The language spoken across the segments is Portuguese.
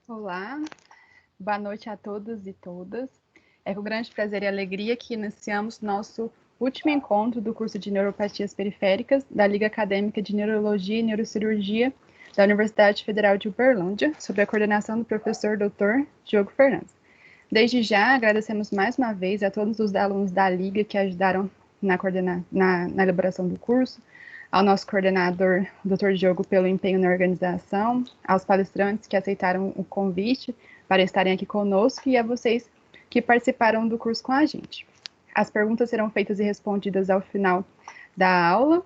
Olá, boa noite a todos e todas. É com grande prazer e alegria que iniciamos nosso último encontro do curso de Neuropatias Periféricas da Liga Acadêmica de Neurologia e Neurocirurgia da Universidade Federal de Uberlândia, sob a coordenação do professor Dr. Diogo Fernandes. Desde já, agradecemos mais uma vez a todos os alunos da Liga que ajudaram na elaboração do curso, ao nosso coordenador, Dr. Diogo, pelo empenho na organização, aos palestrantes que aceitaram o convite para estarem aqui conosco e a vocês que participaram do curso com a gente. As perguntas serão feitas e respondidas ao final da aula,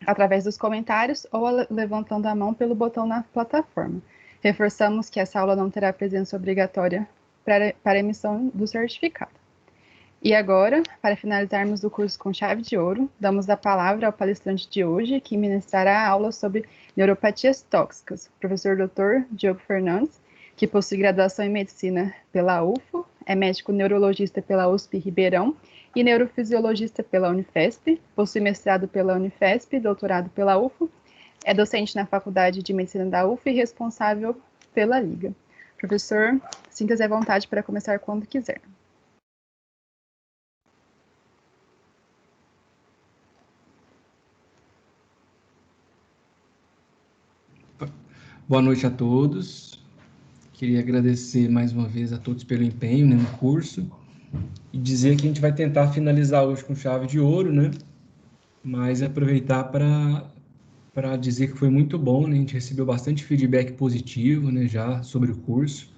através dos comentários ou levantando a mão pelo botão na plataforma. Reforçamos que essa aula não terá presença obrigatória para emissão do certificado. E agora, para finalizarmos o curso com chave de ouro, damos a palavra ao palestrante de hoje, que ministrará a aula sobre neuropatias tóxicas, o professor Dr. Diogo Fernandes, que possui graduação em medicina pela UFO, é médico neurologista pela USP Ribeirão e neurofisiologista pela Unifesp, possui mestrado pela Unifesp, doutorado pela UFO, é docente na Faculdade de Medicina da UFO e responsável pela Liga. Professor, sinta-se à vontade para começar quando quiser. Boa noite a todos. Queria agradecer mais uma vez a todos pelo empenho, no curso e dizer que a gente vai tentar finalizar hoje com chave de ouro, mas aproveitar para dizer que foi muito bom, A gente recebeu bastante feedback positivo, já sobre o curso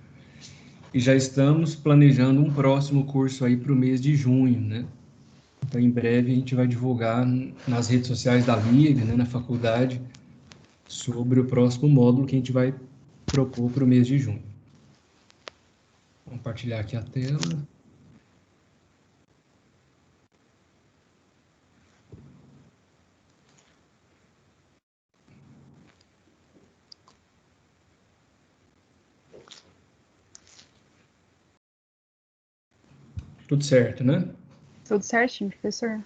e já estamos planejando um próximo curso aí para o mês de junho, Então, em breve a gente vai divulgar nas redes sociais da Liga, na faculdade, sobre o próximo módulo que a gente vai propor para o mês de junho. Vou compartilhar aqui a tela. Tudo certo, Tudo certinho, professor.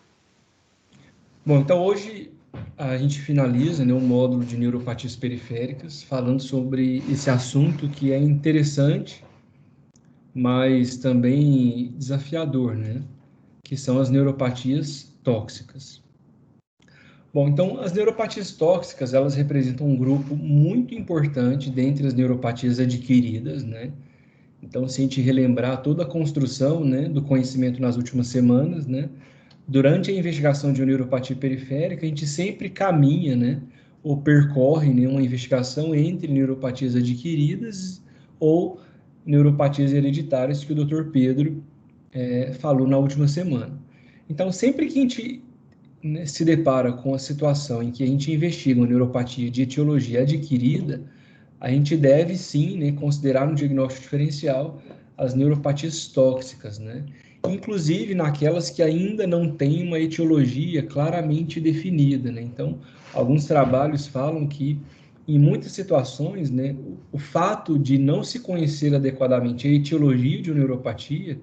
Bom, então hoje a gente finaliza o módulo de neuropatias periféricas, falando sobre esse assunto que é interessante, mas também desafiador, que são as neuropatias tóxicas. Bom, então as neuropatias tóxicas, elas representam um grupo muito importante dentre as neuropatias adquiridas, Então, se a gente relembrar toda a construção, do conhecimento nas últimas semanas, durante a investigação de uma neuropatia periférica, a gente sempre caminha, ou percorre, uma investigação entre neuropatias adquiridas ou neuropatias hereditárias que o Dr. Pedro falou na última semana. Então, sempre que a gente se depara com a situação em que a gente investiga uma neuropatia de etiologia adquirida, a gente deve sim, considerar no diagnóstico diferencial as neuropatias tóxicas, inclusive naquelas que ainda não têm uma etiologia claramente definida, Então, alguns trabalhos falam que em muitas situações, o fato de não se conhecer adequadamente a etiologia de uma neuropatia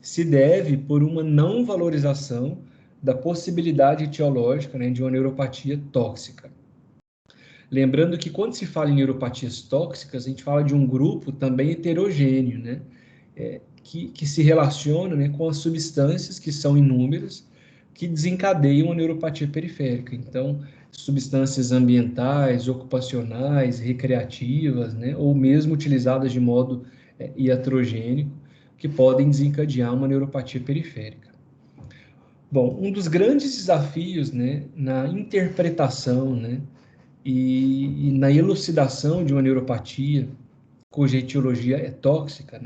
se deve por uma não valorização da possibilidade etiológica, de uma neuropatia tóxica. Lembrando que quando se fala em neuropatias tóxicas, a gente fala de um grupo também heterogêneo, que se relaciona com as substâncias, que são inúmeras, que desencadeiam a neuropatia periférica. Então, substâncias ambientais, ocupacionais, recreativas, ou mesmo utilizadas de modo iatrogênico, que podem desencadear uma neuropatia periférica. Bom, um dos grandes desafios, na interpretação, e na elucidação de uma neuropatia cuja etiologia é tóxica,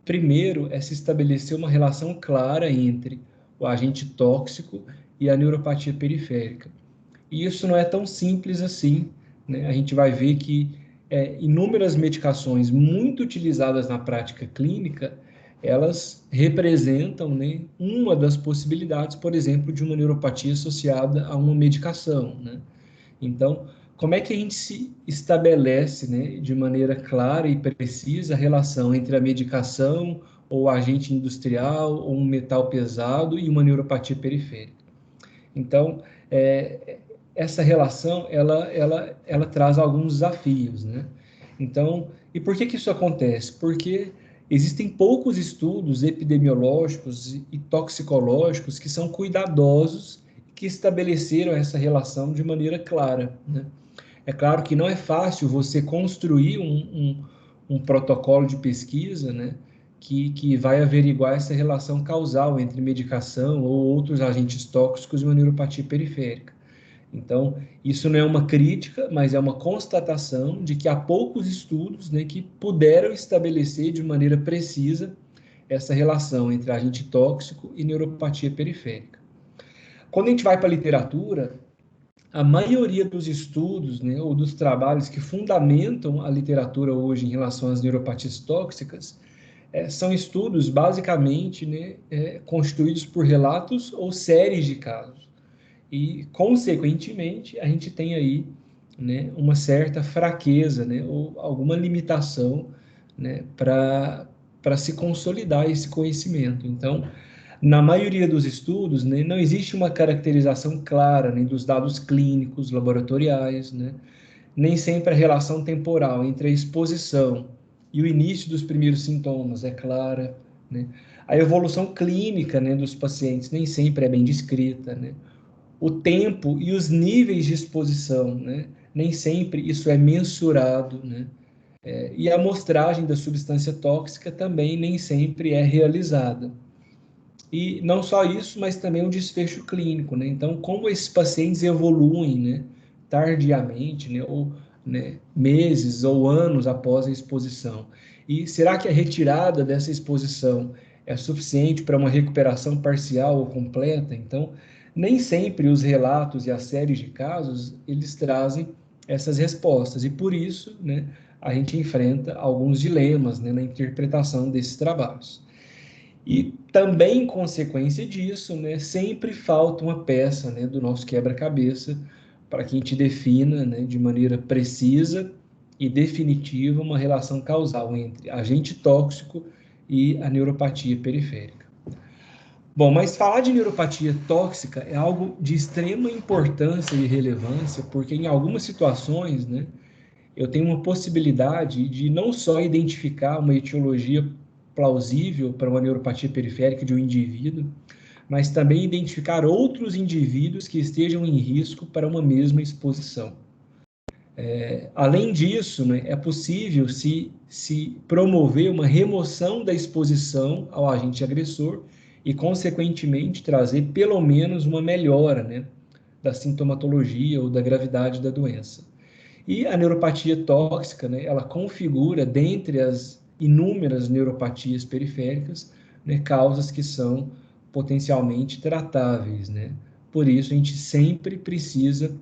primeiro é se estabelecer uma relação clara entre o agente tóxico e a neuropatia periférica. E isso não é tão simples assim, A gente vai ver que inúmeras medicações muito utilizadas na prática clínica, elas representam, uma das possibilidades, por exemplo, de uma neuropatia associada a uma medicação, Então, como é que a gente se estabelece, de maneira clara e precisa a relação entre a medicação ou agente industrial ou um metal pesado e uma neuropatia periférica? Então, essa relação, ela traz alguns desafios, Então, E por que isso acontece? Porque existem poucos estudos epidemiológicos e toxicológicos que são cuidadosos, que estabeleceram essa relação de maneira clara, né? É claro que não é fácil você construir um protocolo de pesquisa, né, que vai averiguar essa relação causal entre medicação ou outros agentes tóxicos e uma neuropatia periférica. Então, isso não é uma crítica, mas é uma constatação de que há poucos estudos, né, que puderam estabelecer de maneira precisa essa relação entre agente tóxico e neuropatia periférica. Quando a gente vai para a literatura, a maioria dos estudos, né, ou dos trabalhos que fundamentam a literatura hoje em relação às neuropatias tóxicas, são estudos basicamente, né, constituídos por relatos ou séries de casos. E, consequentemente, a gente tem aí, né, uma certa fraqueza, né, ou alguma limitação, né, para se consolidar esse conhecimento. Então, na maioria dos estudos, né, não existe uma caracterização clara, né, dos dados clínicos, laboratoriais, né, nem sempre a relação temporal entre a exposição e o início dos primeiros sintomas é clara, né, a evolução clínica, né, dos pacientes nem sempre é bem descrita, né, o tempo e os níveis de exposição, né, nem sempre isso é mensurado, né, e a amostragem da substância tóxica também nem sempre é realizada. E não só isso, mas também o desfecho clínico, né? Então, como esses pacientes evoluem, né, tardiamente, né, ou né, meses ou anos após a exposição. E será que a retirada dessa exposição é suficiente para uma recuperação parcial ou completa? Então, nem sempre os relatos e as séries de casos, eles trazem essas respostas. E por isso, né, a gente enfrenta alguns dilemas, né, na interpretação desses trabalhos. E também, em consequência disso, né, sempre falta uma peça, né, do nosso quebra-cabeça para que a gente defina, né, de maneira precisa e definitiva uma relação causal entre agente tóxico e a neuropatia periférica. Bom, mas falar de neuropatia tóxica é algo de extrema importância e relevância, porque em algumas situações, né, eu tenho uma possibilidade de não só identificar uma etiologia plausível para uma neuropatia periférica de um indivíduo, mas também identificar outros indivíduos que estejam em risco para uma mesma exposição. Além disso, né, é possível se promover uma remoção da exposição ao agente agressor e, consequentemente, trazer pelo menos uma melhora, né, da sintomatologia ou da gravidade da doença. E a neuropatia tóxica, né, ela configura, dentre as inúmeras neuropatias periféricas, né, causas que são potencialmente tratáveis, né? Por isso, a gente sempre precisa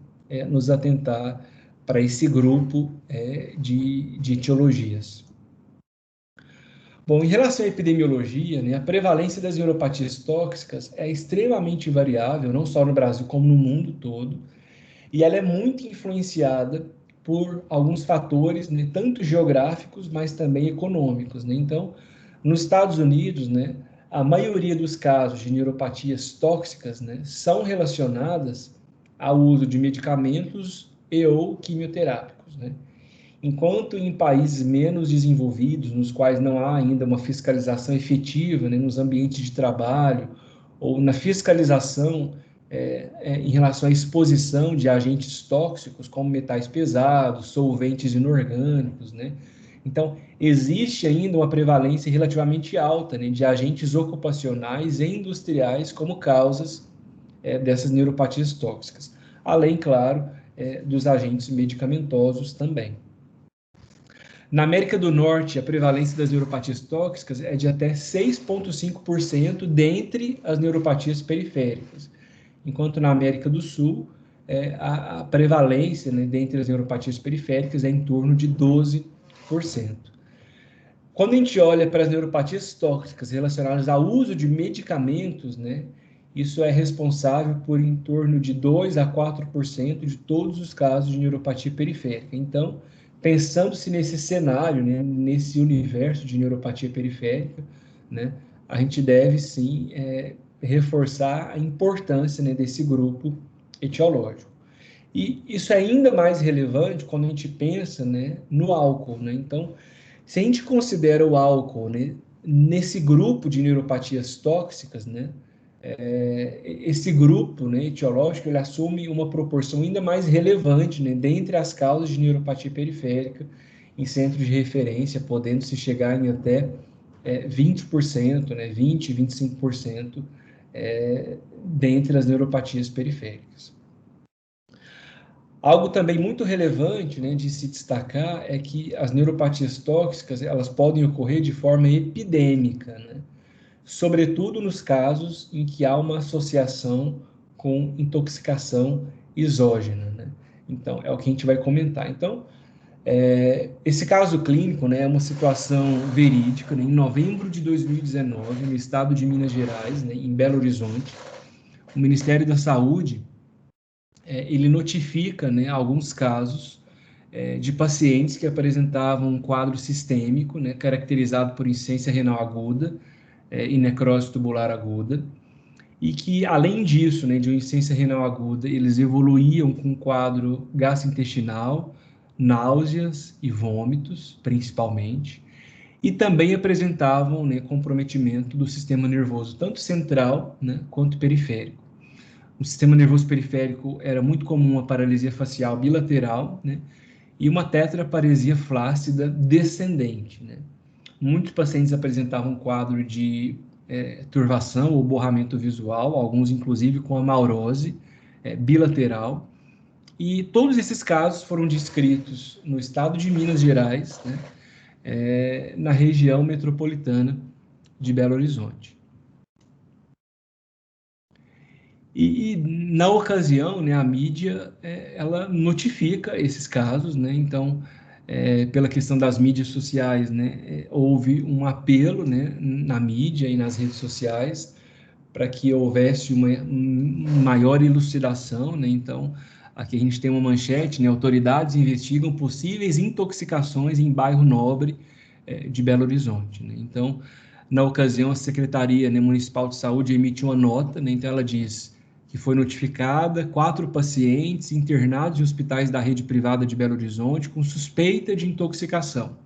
nos atentar para esse grupo de etiologias. Bom, em relação à epidemiologia, né, a prevalência das neuropatias tóxicas é extremamente variável, não só no Brasil, como no mundo todo, e ela é muito influenciada por alguns fatores, né, tanto geográficos, mas também econômicos, né? Então, nos Estados Unidos, né, a maioria dos casos de neuropatias tóxicas, né, são relacionadas ao uso de medicamentos e ou quimioterápicos, né? Enquanto em países menos desenvolvidos, nos quais não há ainda uma fiscalização efetiva, né, nos ambientes de trabalho, ou na fiscalização em relação à exposição de agentes tóxicos, como metais pesados, solventes inorgânicos, né? Então, existe ainda uma prevalência relativamente alta, né, de agentes ocupacionais e industriais como causas dessas neuropatias tóxicas. Além, claro, dos agentes medicamentosos também. Na América do Norte, a prevalência das neuropatias tóxicas é de até 6,5% dentre as neuropatias periféricas, enquanto na América do Sul, a prevalência, né, dentre as neuropatias periféricas é em torno de 12%. Quando a gente olha para as neuropatias tóxicas relacionadas ao uso de medicamentos, né, isso é responsável por em torno de 2 a 4% de todos os casos de neuropatia periférica. Então, pensando-se nesse cenário, né, nesse universo de neuropatia periférica, né, a gente deve sim reforçar a importância, né, desse grupo etiológico. E isso é ainda mais relevante quando a gente pensa, né, no álcool, né? Então, Se a gente considera o álcool, né, nesse grupo de neuropatias tóxicas, né, esse grupo, né, etiológico, ele assume uma proporção ainda mais relevante, né, dentre as causas de neuropatia periférica em centros de referência, podendo se chegar em até 20%, né, 20, 25%, dentre as neuropatias periféricas. Algo também muito relevante, né, de se destacar é que as neuropatias tóxicas, elas podem ocorrer de forma epidêmica, né, sobretudo nos casos em que há uma associação com intoxicação exógena, né? Então, é o que a gente vai comentar. Então, esse caso clínico, né, é uma situação verídica, né, em novembro de 2019, no estado de Minas Gerais, né, em Belo Horizonte, o Ministério da Saúde, ele notifica, né, alguns casos de pacientes que apresentavam um quadro sistêmico, né, caracterizado por insuficiência renal aguda e necrose tubular aguda, e que, além disso, né, de uma insuficiência renal aguda, eles evoluíam com um quadro gastrointestinal, náuseas e vômitos, principalmente, e também apresentavam, né, comprometimento do sistema nervoso, tanto central, né, quanto periférico. No sistema nervoso periférico era muito comum a paralisia facial bilateral, né, e uma tetraparesia flácida descendente, né. Muitos pacientes apresentavam um quadro de turvação ou borramento visual, alguns inclusive com amaurose bilateral. E todos esses casos foram descritos no estado de Minas Gerais, né, na região metropolitana de Belo Horizonte. E na ocasião, né, a mídia ela notifica esses casos, né, então pela questão das mídias sociais, né, houve um apelo, né, na mídia e nas redes sociais para que houvesse uma maior elucidação, né, então aqui a gente tem uma manchete, né, autoridades investigam possíveis intoxicações em bairro nobre de Belo Horizonte, né, então na ocasião a Secretaria, né, Municipal de Saúde emitiu uma nota, né, então ela diz que foi notificada 4 pacientes internados em hospitais da rede privada de Belo Horizonte com suspeita de intoxicação.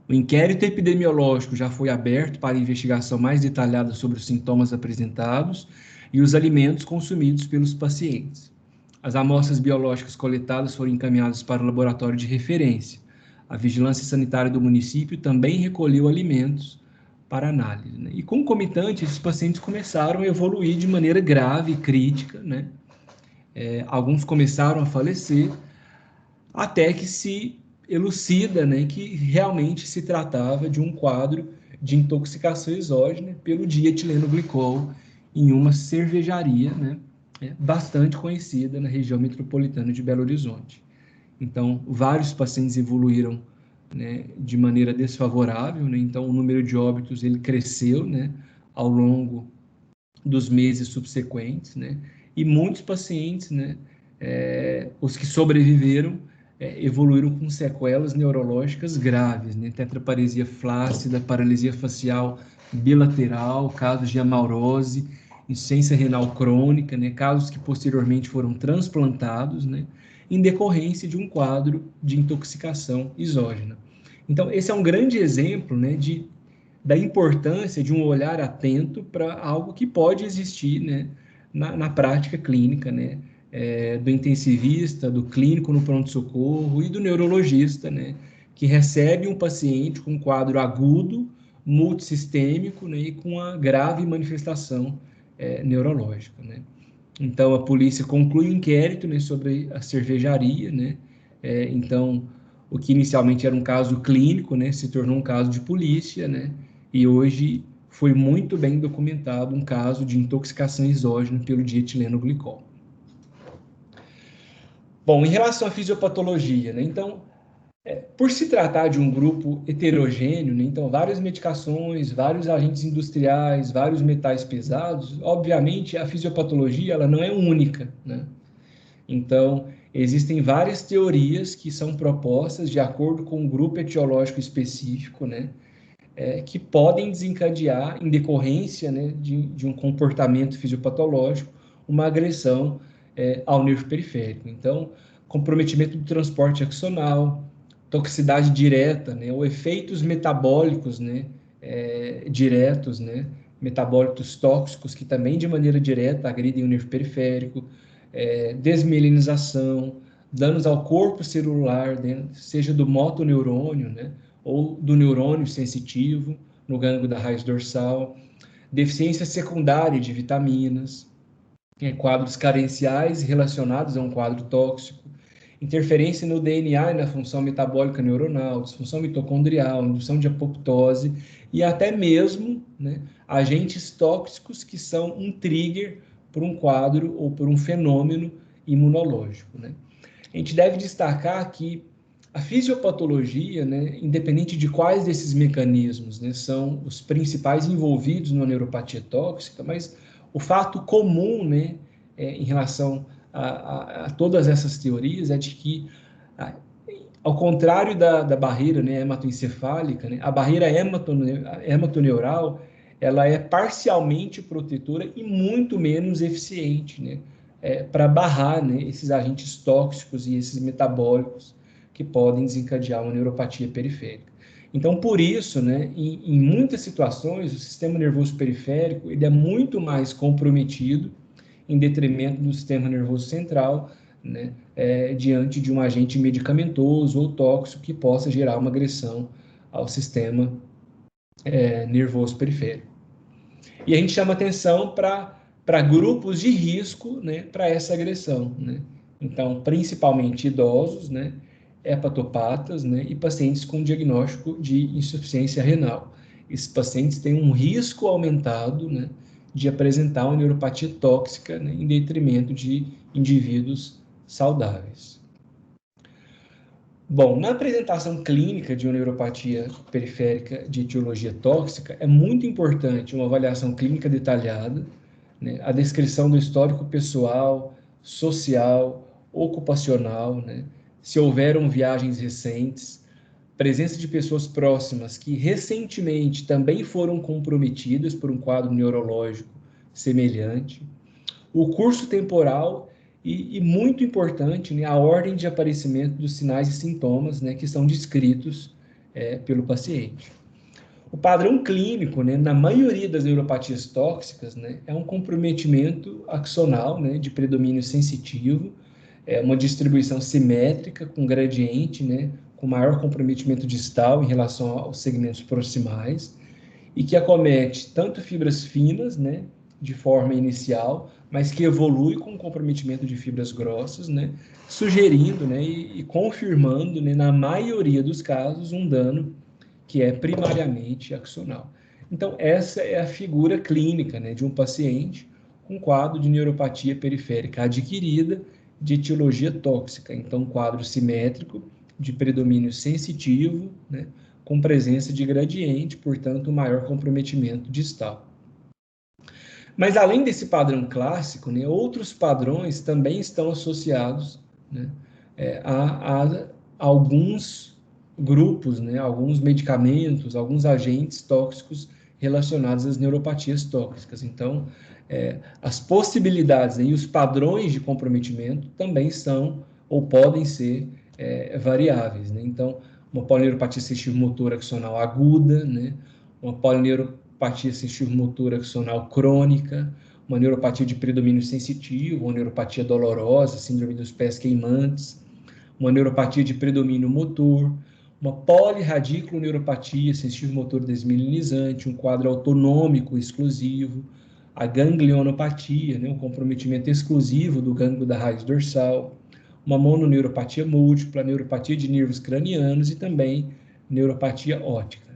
O inquérito epidemiológico já foi aberto para investigação mais detalhada sobre os sintomas apresentados e os alimentos consumidos pelos pacientes. As amostras biológicas coletadas foram encaminhadas para o laboratório de referência. A Vigilância Sanitária do município também recolheu alimentos para análise, né? E concomitante, esses pacientes começaram a evoluir de maneira grave e crítica, né? Alguns começaram a falecer, até que se elucida, né, que realmente se tratava de um quadro de intoxicação exógena pelo dietilenoglicol em uma cervejaria, né, bastante conhecida na região metropolitana de Belo Horizonte. Então, vários pacientes evoluíram, né, de maneira desfavorável, né, então o número de óbitos ele cresceu, né, ao longo dos meses subsequentes, né, e muitos pacientes, né, os que sobreviveram, evoluíram com sequelas neurológicas graves, né, tetraparesia flácida, paralisia facial bilateral, casos de amaurose, insuficiência renal crônica, né, casos que posteriormente foram transplantados, né, em decorrência de um quadro de intoxicação exógena. Então, esse é um grande exemplo, né, da importância de um olhar atento para algo que pode existir, né, na prática clínica, né, do intensivista, do clínico no pronto-socorro e do neurologista, né, que recebe um paciente com um quadro agudo, multissistêmico, né, e com uma grave manifestação neurológica, né. Então, a polícia conclui o inquérito, né, sobre a cervejaria, né, então, o que inicialmente era um caso clínico, né, se tornou um caso de polícia, né, e hoje foi muito bem documentado um caso de intoxicação exógena pelo dietilenoglicol. Bom, em relação à fisiopatologia, né, então, por se tratar de um grupo heterogêneo, né, então várias medicações, vários agentes industriais, vários metais pesados, obviamente a fisiopatologia ela não é única, né? Então, existem várias teorias que são propostas de acordo com um grupo etiológico específico, né, que podem desencadear, em decorrência, né, de um comportamento fisiopatológico, uma agressão ao nervo periférico. Então, comprometimento do transporte axonal, toxicidade direta, né, ou efeitos metabólicos, né, diretos, né, metabólitos tóxicos que também de maneira direta agridem o nervo periférico, desmielinização, danos ao corpo celular, né, seja do motoneurônio, né, ou do neurônio sensitivo, no gânglio da raiz dorsal, deficiência secundária de vitaminas, quadros carenciais relacionados a um quadro tóxico, interferência no DNA e na função metabólica neuronal, disfunção mitocondrial, indução de apoptose e até mesmo, né, agentes tóxicos que são um trigger por um quadro ou por um fenômeno imunológico, né? A gente deve destacar que a fisiopatologia, né, independente de quais desses mecanismos, né, são os principais envolvidos na neuropatia tóxica, mas o fato comum, né, em relação a todas essas teorias é de que, ao contrário da barreira, né, hematoencefálica, né, a barreira hematoneural ela é parcialmente protetora e muito menos eficiente, né, para barrar, né, esses agentes tóxicos e esses metabólicos que podem desencadear uma neuropatia periférica. Então, por isso, né, em muitas situações, o sistema nervoso periférico ele é muito mais comprometido em detrimento do sistema nervoso central, né, diante de um agente medicamentoso ou tóxico que possa gerar uma agressão ao sistema nervoso periférico. E a gente chama atenção para grupos de risco, né, para essa agressão, né? Então, principalmente idosos, né, hepatopatas, né, e pacientes com diagnóstico de insuficiência renal. Esses pacientes têm um risco aumentado, né, de apresentar uma neuropatia tóxica, né, em detrimento de indivíduos saudáveis. Bom, na apresentação clínica de uma neuropatia periférica de etiologia tóxica, é muito importante uma avaliação clínica detalhada, né, a descrição do histórico pessoal, social, ocupacional, né, se houveram viagens recentes, presença de pessoas próximas que recentemente também foram comprometidas por um quadro neurológico semelhante, o curso temporal e muito importante, né, a ordem de aparecimento dos sinais e sintomas, né, que são descritos pelo paciente. O padrão clínico, né, na maioria das neuropatias tóxicas, né, é um comprometimento axonal, né, de predomínio sensitivo, uma distribuição simétrica com gradiente, né, com maior comprometimento distal em relação aos segmentos proximais, e que acomete tanto fibras finas, né, de forma inicial, mas que evolui com o comprometimento de fibras grossas, né, sugerindo, né, e confirmando, né, na maioria dos casos, um dano que é primariamente axonal. Então, essa é a figura clínica, né, de um paciente com quadro de neuropatia periférica adquirida de etiologia tóxica. Então, quadro simétrico, de predomínio sensitivo, né, com presença de gradiente, portanto, maior comprometimento distal. Mas, além desse padrão clássico, né, outros padrões também estão associados, né, a alguns grupos, né, alguns medicamentos, alguns agentes tóxicos relacionados às neuropatias tóxicas. Então, as possibilidades e os padrões de comprometimento também são ou podem ser variáveis, né? Então, uma polineuropatia sensitivo-motora axonal aguda, né, uma polineuropatia sensitivo-motora axonal crônica, uma neuropatia de predomínio sensitivo, uma neuropatia dolorosa, síndrome dos pés queimantes, uma neuropatia de predomínio motor, uma polirradiculoneuropatia sensitivo-motor desmielinizante, um quadro autonômico exclusivo, a ganglionopatia, né, um comprometimento exclusivo do gânglio da raiz dorsal, uma mononeuropatia múltipla, neuropatia de nervos cranianos e também neuropatia óptica.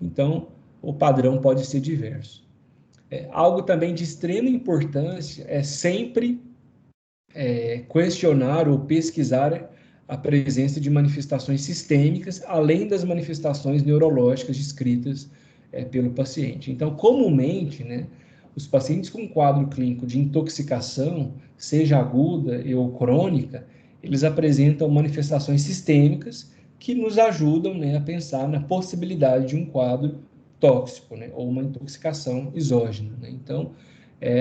Então, o padrão pode ser diverso. Algo também de extrema importância é sempre questionar ou pesquisar a presença de manifestações sistêmicas, além das manifestações neurológicas descritas pelo paciente. Então, comumente, né, os pacientes com quadro clínico de intoxicação, seja aguda ou crônica, eles apresentam manifestações sistêmicas que nos ajudam, né, a pensar na possibilidade de um quadro tóxico, né, ou uma intoxicação exógena, né? Então,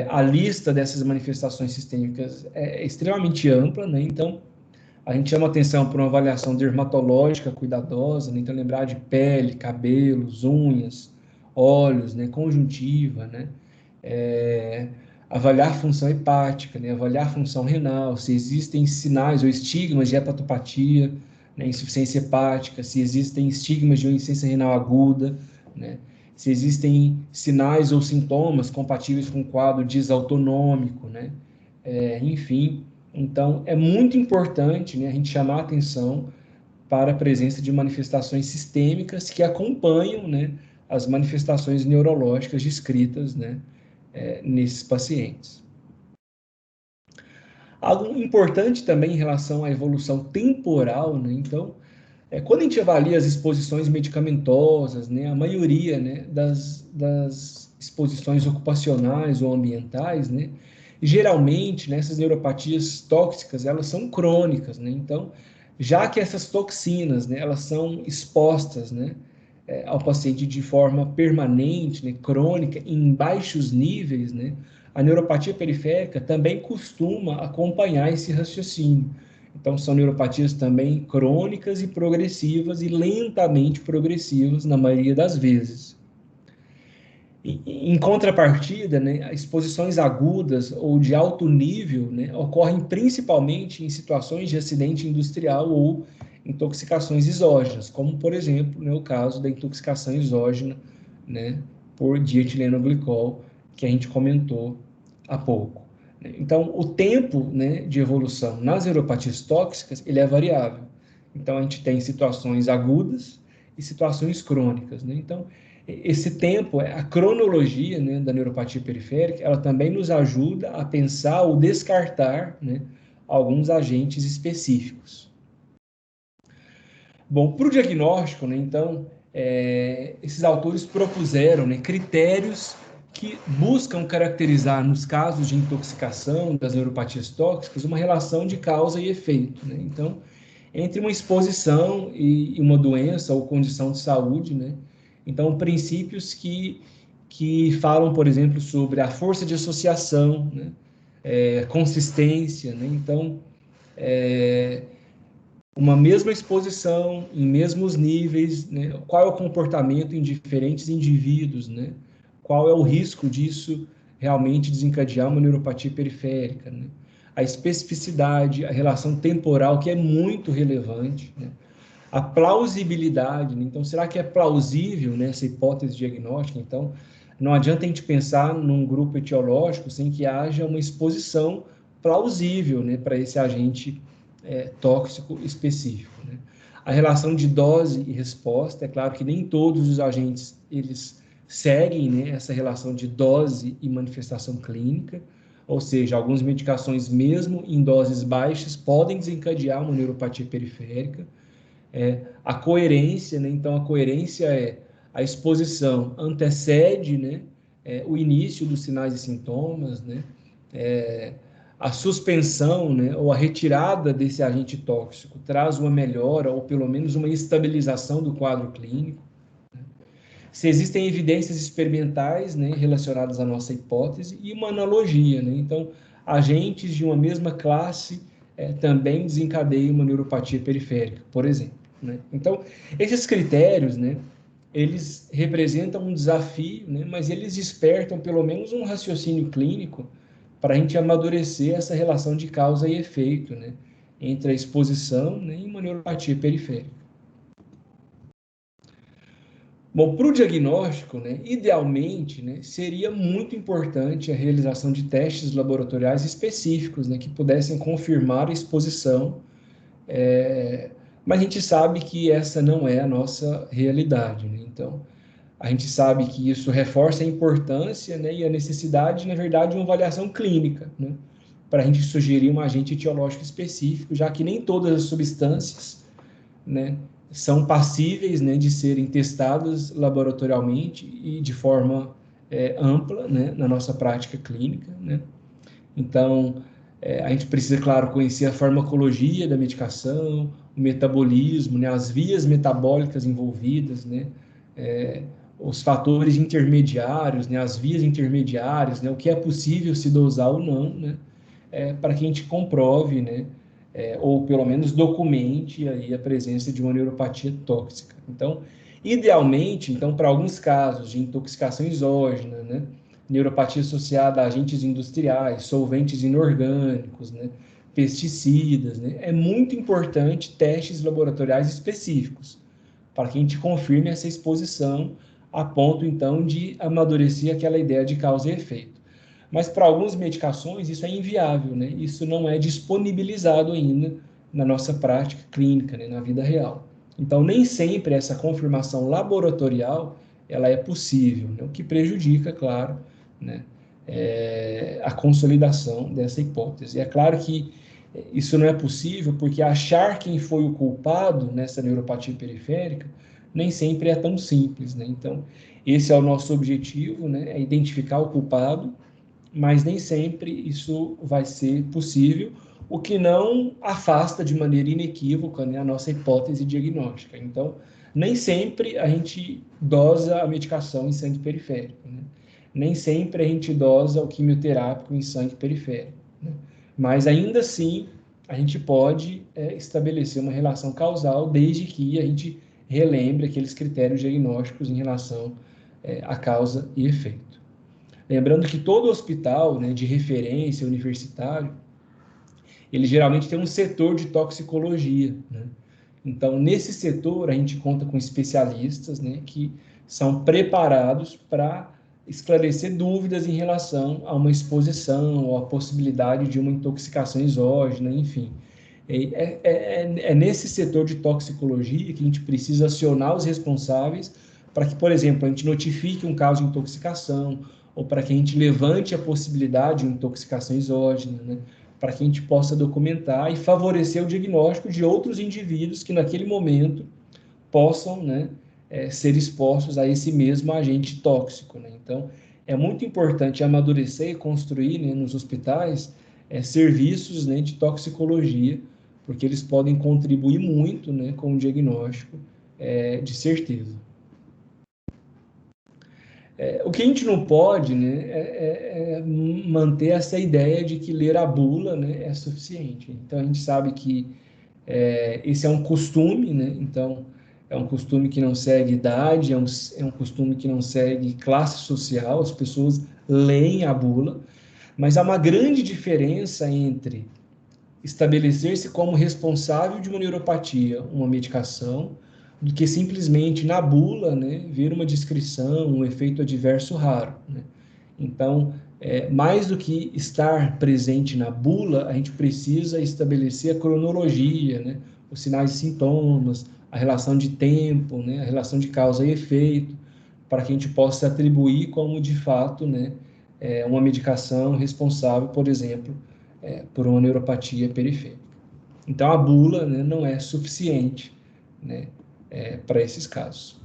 a lista dessas manifestações sistêmicas é extremamente ampla, né? Então, A gente chama atenção para uma avaliação dermatológica cuidadosa, né? Então lembrar de pele, cabelos, unhas, olhos, né? Conjuntiva, né? Avaliar a função hepática, né? Avaliar a função renal, se existem sinais ou estigmas de hepatopatia, né? Insuficiência hepática, se existem estigmas de uma insuficiência renal aguda, né? Se existem sinais ou sintomas compatíveis com o quadro disautonômico, né? Enfim, então é muito importante, né, a gente chamar a atenção para a presença de manifestações sistêmicas que acompanham, né, as manifestações neurológicas descritas, né, nesses pacientes. Algo importante também em relação à evolução temporal, né, então, quando a gente avalia as exposições medicamentosas, né, a maioria, né, das exposições ocupacionais ou ambientais, né, geralmente, né, essas neuropatias tóxicas, elas são crônicas, né, então, já que essas toxinas, né, elas são expostas, né, ao paciente de forma permanente, né, crônica, em baixos níveis, né, a neuropatia periférica também costuma acompanhar esse raciocínio. Então, são neuropatias também crônicas e progressivas e lentamente progressivas na maioria das vezes. Em contrapartida, né, exposições agudas ou de alto nível, né, ocorrem principalmente em situações de acidente industrial ou intoxicações exógenas, como, por exemplo, né, o caso da intoxicação exógena, né, por dietilenoglicol, que a gente comentou há pouco. Então, o tempo, né, de evolução nas neuropatias tóxicas, ele é variável. Então, a gente tem situações agudas e situações crônicas, né? Então, esse tempo, a cronologia, né, da neuropatia periférica, ela também nos ajuda a pensar ou descartar, né, alguns agentes específicos. Bom, para o diagnóstico, né, então, esses autores propuseram, né, critérios que buscam caracterizar, nos casos de intoxicação das neuropatias tóxicas, uma relação de causa e efeito, né? Então, entre uma exposição e uma doença ou condição de saúde, né? Então, princípios que falam, por exemplo, sobre a força de associação, né? Consistência, né? Então, uma mesma exposição, em mesmos níveis, né? Qual é o comportamento em diferentes indivíduos, né? Qual é o risco disso realmente desencadear uma neuropatia periférica, né? A especificidade, a relação temporal, que é muito relevante, né? A plausibilidade, né? Então, será que é plausível, né, essa hipótese diagnóstica? Então, não adianta a gente pensar num grupo etiológico sem que haja uma exposição plausível, né, para esse agente tóxico específico, né? A relação de dose e resposta, é claro que nem todos os agentes, eles seguem, né, essa relação de dose e manifestação clínica, ou seja, algumas medicações, mesmo em doses baixas, podem desencadear uma neuropatia periférica. A coerência, né? Então, a coerência é a exposição antecede, né, o início dos sinais e sintomas, né? A suspensão, né, ou a retirada desse agente tóxico traz uma melhora ou pelo menos uma estabilização do quadro clínico. Se existem evidências experimentais, né, relacionadas à nossa hipótese e uma analogia, né? Então, agentes de uma mesma classe também desencadeiam uma neuropatia periférica, por exemplo, né? Então, esses critérios, né, eles representam um desafio, né, mas eles despertam pelo menos um raciocínio clínico para a gente amadurecer essa relação de causa e efeito, né, entre a exposição, né, e uma neuropatia periférica. Bom, para o diagnóstico, né, idealmente, né, seria muito importante a realização de testes laboratoriais específicos, né, que pudessem confirmar a exposição, mas a gente sabe que essa não é a nossa realidade, né? Então, a gente sabe que isso reforça a importância, né, e a necessidade, na verdade, de uma avaliação clínica, né, para a gente sugerir um agente etiológico específico, já que nem todas as substâncias, né, são passíveis, né, de serem testadas laboratorialmente e de forma ampla, né, na nossa prática clínica, né? Então, a gente precisa, claro, conhecer a farmacologia da medicação, o metabolismo, né, as vias metabólicas envolvidas, né, os fatores intermediários, né, as vias intermediárias, né, o que é possível se dosar ou não, né, para que a gente comprove, né, ou pelo menos documente aí a presença de uma neuropatia tóxica. Então, idealmente, então, para alguns casos de intoxicação exógena, né, neuropatia associada a agentes industriais, solventes inorgânicos, né, pesticidas, né, é muito importante testes laboratoriais específicos para que a gente confirme essa exposição a ponto, então, de amadurecer aquela ideia de causa e efeito. Mas para algumas medicações isso é inviável, né? Isso não é disponibilizado ainda na nossa prática clínica, né? Na vida real. Então, nem sempre essa confirmação laboratorial ela é possível, né? O que prejudica, claro, né? A consolidação dessa hipótese. É claro que isso não é possível porque achar quem foi o culpado nessa neuropatia periférica nem sempre é tão simples, né? Então, esse é o nosso objetivo, né? É identificar o culpado, mas nem sempre isso vai ser possível, o que não afasta de maneira inequívoca, né, a nossa hipótese diagnóstica. Então, nem sempre a gente dosa a medicação em sangue periférico, né? Nem sempre a gente dosa o quimioterápico em sangue periférico, né? Mas ainda assim, a gente pode estabelecer uma relação causal desde que a gente relembre aqueles critérios diagnósticos em relação a causa e efeito. Lembrando que todo hospital, né, de referência universitário, ele geralmente tem um setor de toxicologia, né? Então, nesse setor, a gente conta com especialistas, né, que são preparados para esclarecer dúvidas em relação a uma exposição ou a possibilidade de uma intoxicação exógena, enfim. É nesse setor de toxicologia que a gente precisa acionar os responsáveis para que, por exemplo, a gente notifique um caso de intoxicação ou para que a gente levante a possibilidade de uma intoxicação exógena, né? Para que a gente possa documentar e favorecer o diagnóstico de outros indivíduos que naquele momento possam, né, ser expostos a esse mesmo agente tóxico, né? Então, é muito importante amadurecer e construir, né, nos hospitais serviços, né, de toxicologia, porque eles podem contribuir muito, né, com o diagnóstico de certeza. O que a gente não pode, né, é manter essa ideia de que ler a bula, né, é suficiente. Então, a gente sabe que esse é um costume, né? Então, é um costume que não segue idade, é um costume que não segue classe social, as pessoas leem a bula, mas há uma grande diferença entre estabelecer-se como responsável de uma neuropatia, uma medicação, do que simplesmente na bula, né, ver uma descrição, um efeito adverso raro, né? Então, mais do que estar presente na bula, a gente precisa estabelecer a cronologia, né, os sinais e sintomas, a relação de tempo, né, a relação de causa e efeito, para que a gente possa atribuir como, de fato, né, uma medicação responsável, por exemplo, por uma neuropatia periférica. Então, a bula, né, não é suficiente, né, para esses casos.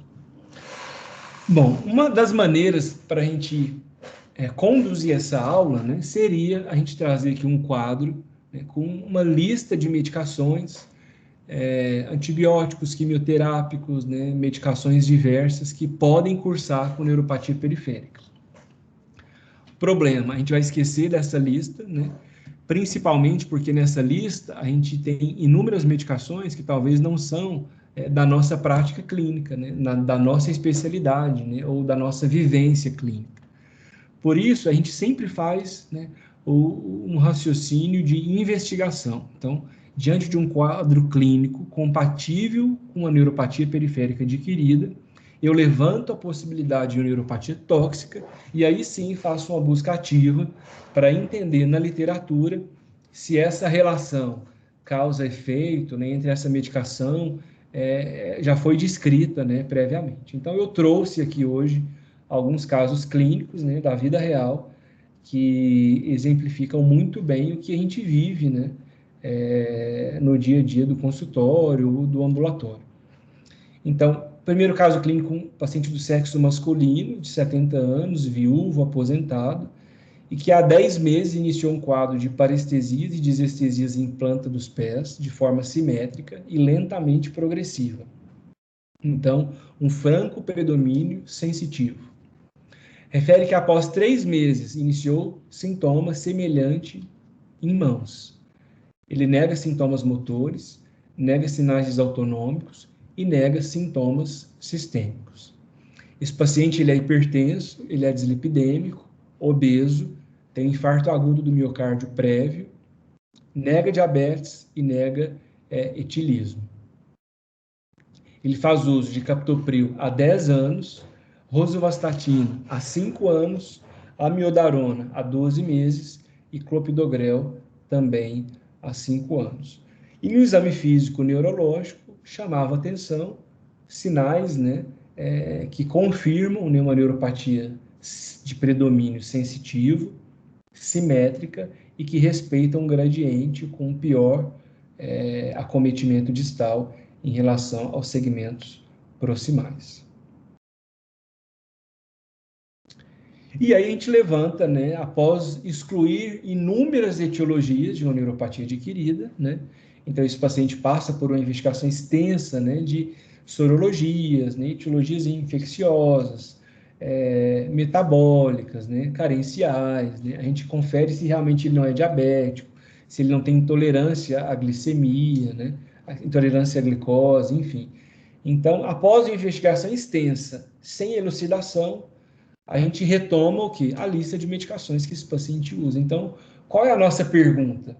Bom, uma das maneiras para a gente conduzir essa aula, né, seria a gente trazer aqui um quadro, né, com uma lista de medicações, antibióticos, quimioterápicos, né, medicações diversas que podem cursar com neuropatia periférica. Problema, a gente vai esquecer dessa lista, né, principalmente porque nessa lista a gente tem inúmeras medicações que talvez não são da nossa prática clínica, né, da nossa especialidade, né, ou da nossa vivência clínica. Por isso, a gente sempre faz, né, um raciocínio de investigação. Então, diante de um quadro clínico compatível com a neuropatia periférica adquirida, eu levanto a possibilidade de uma neuropatia tóxica e aí sim faço uma busca ativa para entender na literatura se essa relação causa-efeito, né, entre essa medicação já foi descrita, né, previamente. Então, eu trouxe aqui hoje alguns casos clínicos, né, da vida real que exemplificam muito bem o que a gente vive, né, no dia a dia do consultório, do ambulatório. Então, primeiro caso clínico, um paciente do sexo masculino, de 70 anos, viúvo, aposentado, e que há 10 meses iniciou um quadro de parestesias e desestesias em planta dos pés, de forma simétrica e lentamente progressiva. Então, um franco predomínio sensitivo. Refere que após 3 meses iniciou sintoma semelhante em mãos. Ele nega sintomas motores, nega sinais desautonômicos e nega sintomas sistêmicos. Esse paciente ele é hipertenso, ele é dislipidêmico, obeso, tem infarto agudo do miocárdio prévio, nega diabetes e nega etilismo. Ele faz uso de captopril há 10 anos, rosuvastatina há 5 anos, amiodarona há 12 meses e clopidogrel também há 5 anos. E no exame físico neurológico, chamava atenção sinais, né, que confirmam uma neuropatia de predomínio sensitivo, simétrica e que respeitam um gradiente com pior acometimento distal em relação aos segmentos proximais. E aí a gente levanta, né, após excluir inúmeras etiologias de uma neuropatia adquirida, né, então esse paciente passa por uma investigação extensa, né, de sorologias, né, etiologias infecciosas, metabólicas, né, carenciais, né, a gente confere se realmente ele não é diabético, se ele não tem intolerância à glicemia, né, intolerância à glicose, enfim. Então, após uma investigação extensa, sem elucidação, a gente retoma o quê? A lista de medicações que esse paciente usa. Então, qual é a nossa pergunta?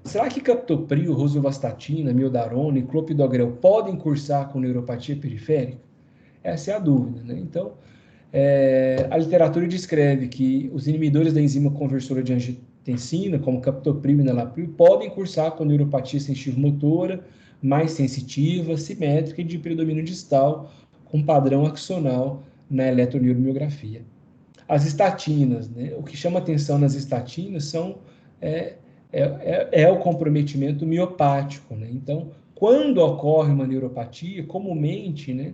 Será que captopril, rosuvastatina, amiodarona e clopidogrel podem cursar com neuropatia periférica? Essa é a dúvida, né? Então, a literatura descreve que os inibidores da enzima conversora de angiotensina, como captopril e enalapril, podem cursar com neuropatia sensitiva-motora, mais sensitiva, simétrica e de predomínio distal, com padrão axonal na eletroneuromiografia. As estatinas, né? O que chama atenção nas estatinas são o comprometimento miopático, né? Então, quando ocorre uma neuropatia, comumente, né,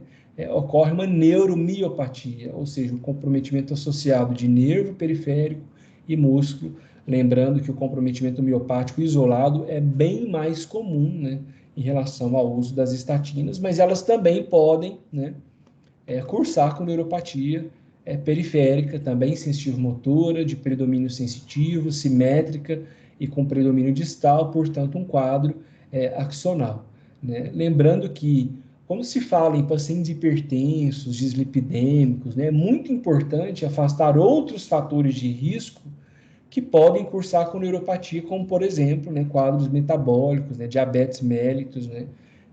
ocorre uma neuromiopatia, ou seja, um comprometimento associado de nervo periférico e músculo, lembrando que o comprometimento miopático isolado é bem mais comum, né, em relação ao uso das estatinas, mas elas também podem, né, cursar com neuropatia periférica, também sensitivo-motora, de predomínio sensitivo, simétrica e com predomínio distal, portanto, um quadro axonal. Né? Lembrando que, quando se fala em pacientes hipertensos, dislipidêmicos, né, é muito importante afastar outros fatores de risco que podem cursar com neuropatia, como, por exemplo, né, quadros metabólicos, né, diabetes mellitus, né,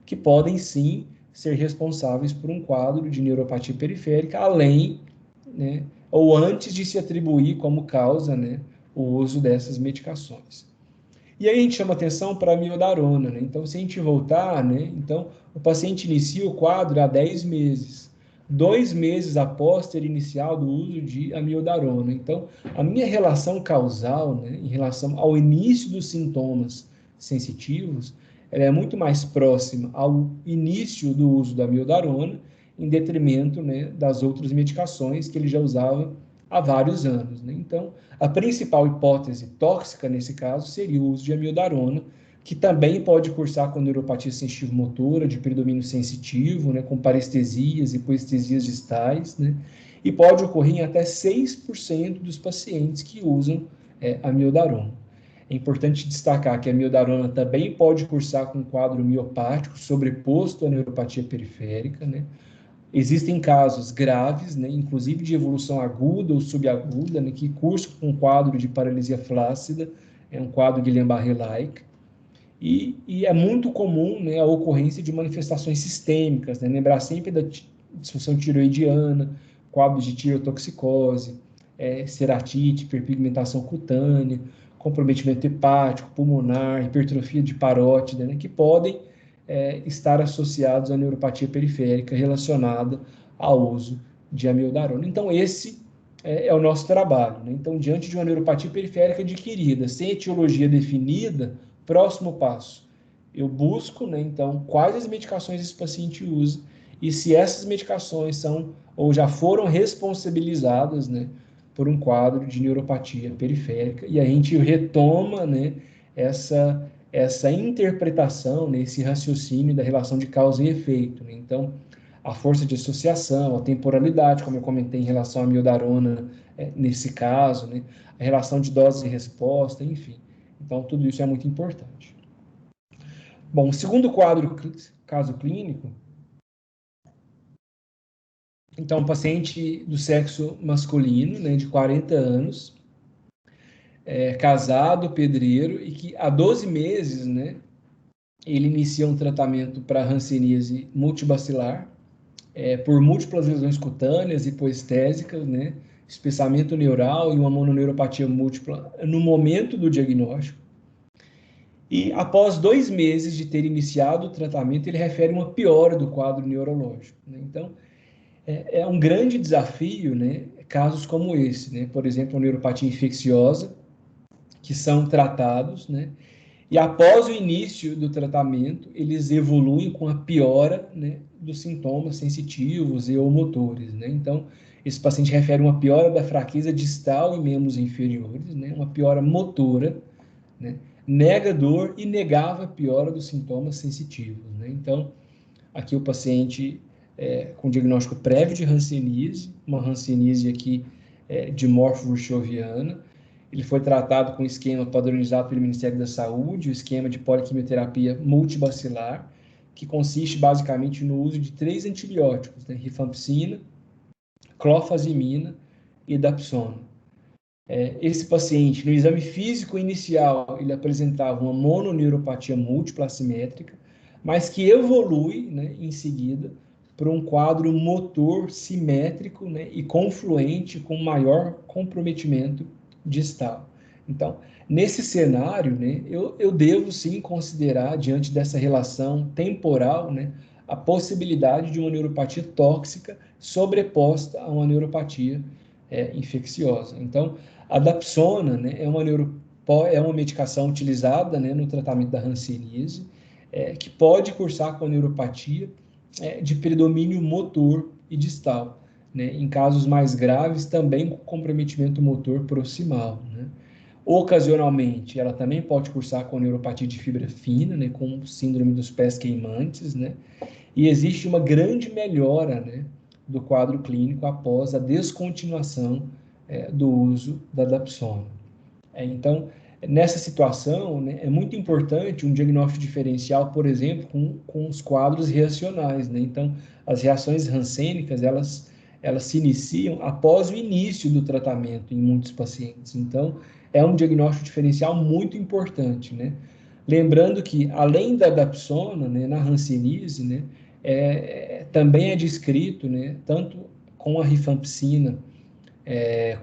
que podem, sim, ser responsáveis por um quadro de neuropatia periférica, além, né, ou antes de se atribuir como causa, né, o uso dessas medicações. E aí a gente chama atenção para a amiodarona, né? Então, se a gente voltar, né, então, o paciente inicia o quadro há 10 meses, 2 meses após ter iniciado o uso de amiodarona. Então, a minha relação causal, né, em relação ao início dos sintomas sensitivos, ela é muito mais próxima ao início do uso da amiodarona, em detrimento, né, das outras medicações que ele já usava há vários anos, né? Então, a principal hipótese tóxica nesse caso seria o uso de amiodarona, que também pode cursar com neuropatia sensitivo-motora de predomínio sensitivo, né, com parestesias e hipoestesias distais, né, e pode ocorrer em até 6% dos pacientes que usam amiodarona. É importante destacar que a amiodarona também pode cursar com quadro miopático sobreposto à neuropatia periférica, né. Existem casos graves, né, inclusive de evolução aguda ou subaguda, né, que cursam com um quadro de paralisia flácida, é um quadro Guillain-Barré-like, e é muito comum, né, a ocorrência de manifestações sistêmicas, né, lembrar sempre da disfunção tiroidiana, quadros de tireotoxicose, ceratite, hiperpigmentação cutânea, comprometimento hepático, pulmonar, hipertrofia de parótida, né, que podem estar associados à neuropatia periférica relacionada ao uso de amiodarona. Então, esse é o nosso trabalho, né? Então, diante de uma neuropatia periférica adquirida, sem etiologia definida, próximo passo, eu busco, né, então, quais as medicações esse paciente usa e se essas medicações são ou já foram responsabilizadas, né, por um quadro de neuropatia periférica, e a gente retoma, né, essa interpretação, né, esse raciocínio da relação de causa e efeito, né? Então, a força de associação, a temporalidade, como eu comentei em relação à amiodarona, nesse caso, né, a relação de dose e resposta, enfim. Então, tudo isso é muito importante. Bom, o segundo caso clínico, então, um paciente do sexo masculino, né, de 40 anos, casado, pedreiro, e que há 12 meses, né, ele inicia um tratamento para hanseníase multibacilar, por múltiplas lesões cutâneas, hipoestésicas, né, espessamento neural e uma mononeuropatia múltipla no momento do diagnóstico. E após 2 meses de ter iniciado o tratamento, ele refere uma piora do quadro neurológico, né? Então, é um grande desafio, né, casos como esse, né? Por exemplo, a neuropatia infecciosa, que são tratados, né? E após o início do tratamento, eles evoluem com a piora, né, dos sintomas sensitivos e ou motores, né? Então, esse paciente refere uma piora da fraqueza distal e membros inferiores, né? Uma piora motora, né? Nega dor e negava a piora dos sintomas sensitivos, né? Então, aqui o paciente com diagnóstico prévio de hanseníase, uma hanseníase aqui de morfo-virchoviana. Ele foi tratado com esquema padronizado pelo Ministério da Saúde, o esquema de poliquimioterapia multibacilar, que consiste basicamente no uso de 3 antibióticos, né? Rifampicina, clofazimina e dapsona. Esse paciente, no exame físico inicial, ele apresentava uma mononeuropatia múltipla assimétrica, mas que evolui, né, em seguida para um quadro motor simétrico, né, e confluente com maior comprometimento distal. Então, nesse cenário, né, eu devo sim considerar, diante dessa relação temporal, né, a possibilidade de uma neuropatia tóxica sobreposta a uma neuropatia infecciosa. Então, a dapsona, né, é uma medicação utilizada, né, no tratamento da hanseníase, que pode cursar com a neuropatia de predomínio motor e distal, né, em casos mais graves também com comprometimento motor proximal, né. Ocasionalmente, ela também pode cursar com neuropatia de fibra fina, né, com síndrome dos pés queimantes, né, e existe uma grande melhora, né, do quadro clínico após a descontinuação do uso da dapsona. Então, nessa situação, né, é muito importante um diagnóstico diferencial, por exemplo, com os quadros reacionais, né? Então, as reações rancênicas, elas se iniciam após o início do tratamento em muitos pacientes. Então, é um diagnóstico diferencial muito importante, né? Lembrando que, além da dapsona, né, na hanseníase, né, também é descrito, né, tanto com a rifampicina,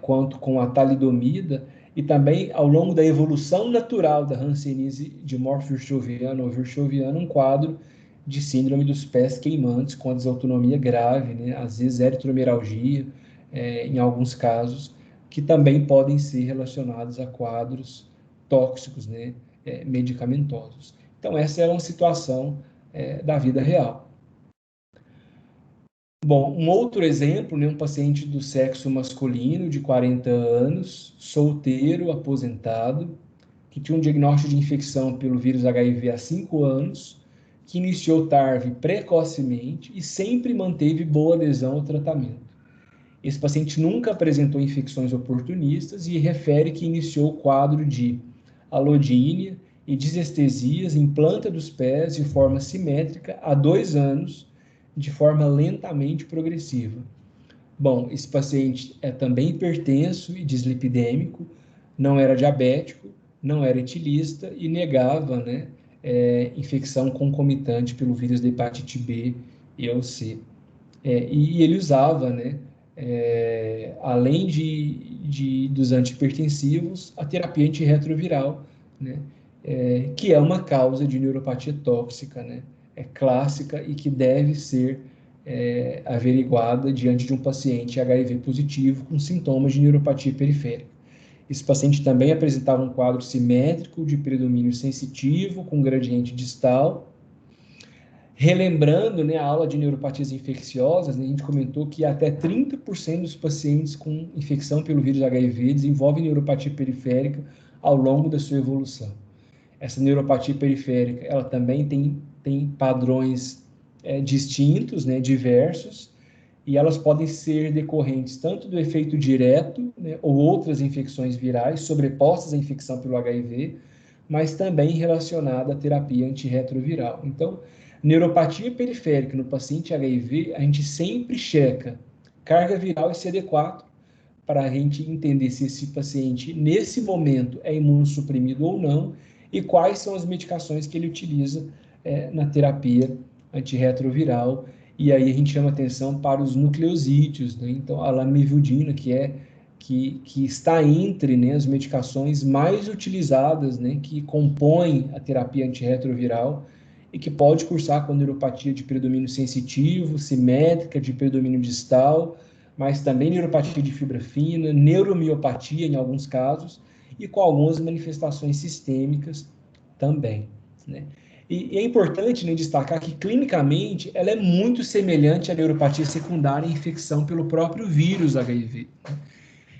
quanto com a talidomida, e também ao longo da evolução natural da hanseníase de morfo-virchoviana ou virchoviana, um quadro de síndrome dos pés queimantes com a desautonomia grave, né, às vezes eritromeralgia, em alguns casos, que também podem ser relacionados a quadros tóxicos, né, medicamentosos. Então, essa é uma situação da vida real. Bom, um outro exemplo, né, um paciente do sexo masculino, de 40 anos, solteiro, aposentado, que tinha um diagnóstico de infecção pelo vírus HIV há 5 anos, que iniciou TARV precocemente e sempre manteve boa adesão ao tratamento. Esse paciente nunca apresentou infecções oportunistas e refere que iniciou o quadro de alodínia e disestesias em planta dos pés de forma simétrica há 2 anos, de forma lentamente progressiva. Bom, esse paciente é também hipertenso e dislipidêmico, não era diabético, não era etilista e negava, né, infecção concomitante pelo vírus da hepatite B e ou C. E ele usava, né, além dos antihipertensivos, a terapia antirretroviral, né, que é uma causa de neuropatia tóxica, né, clássica e que deve ser averiguada diante de um paciente HIV positivo com sintomas de neuropatia periférica. Esse paciente também apresentava um quadro simétrico de predomínio sensitivo com gradiente distal. Relembrando, né, a aula de neuropatias infecciosas, né, a gente comentou que até 30% dos pacientes com infecção pelo vírus HIV desenvolvem neuropatia periférica ao longo da sua evolução. Essa neuropatia periférica, ela também tem padrões distintos, né, diversos, e elas podem ser decorrentes tanto do efeito direto, né, ou outras infecções virais sobrepostas à infecção pelo HIV, mas também relacionada à terapia antirretroviral. Então, neuropatia periférica no paciente HIV, a gente sempre checa carga viral e CD4 para a gente entender se esse paciente, nesse momento, é imunossuprimido ou não e quais são as medicações que ele utiliza na terapia antirretroviral. E aí a gente chama atenção para os nucleosídeos, né? Então, a lamivudina, que está entre, né, as medicações mais utilizadas, né, que compõem a terapia antirretroviral e que pode cursar com neuropatia de predomínio sensitivo, simétrica, de predomínio distal, mas também neuropatia de fibra fina, neuromiopatia em alguns casos, e com algumas manifestações sistêmicas também, né? E é importante, né, destacar que, clinicamente, ela é muito semelhante à neuropatia secundária à infecção pelo próprio vírus HIV.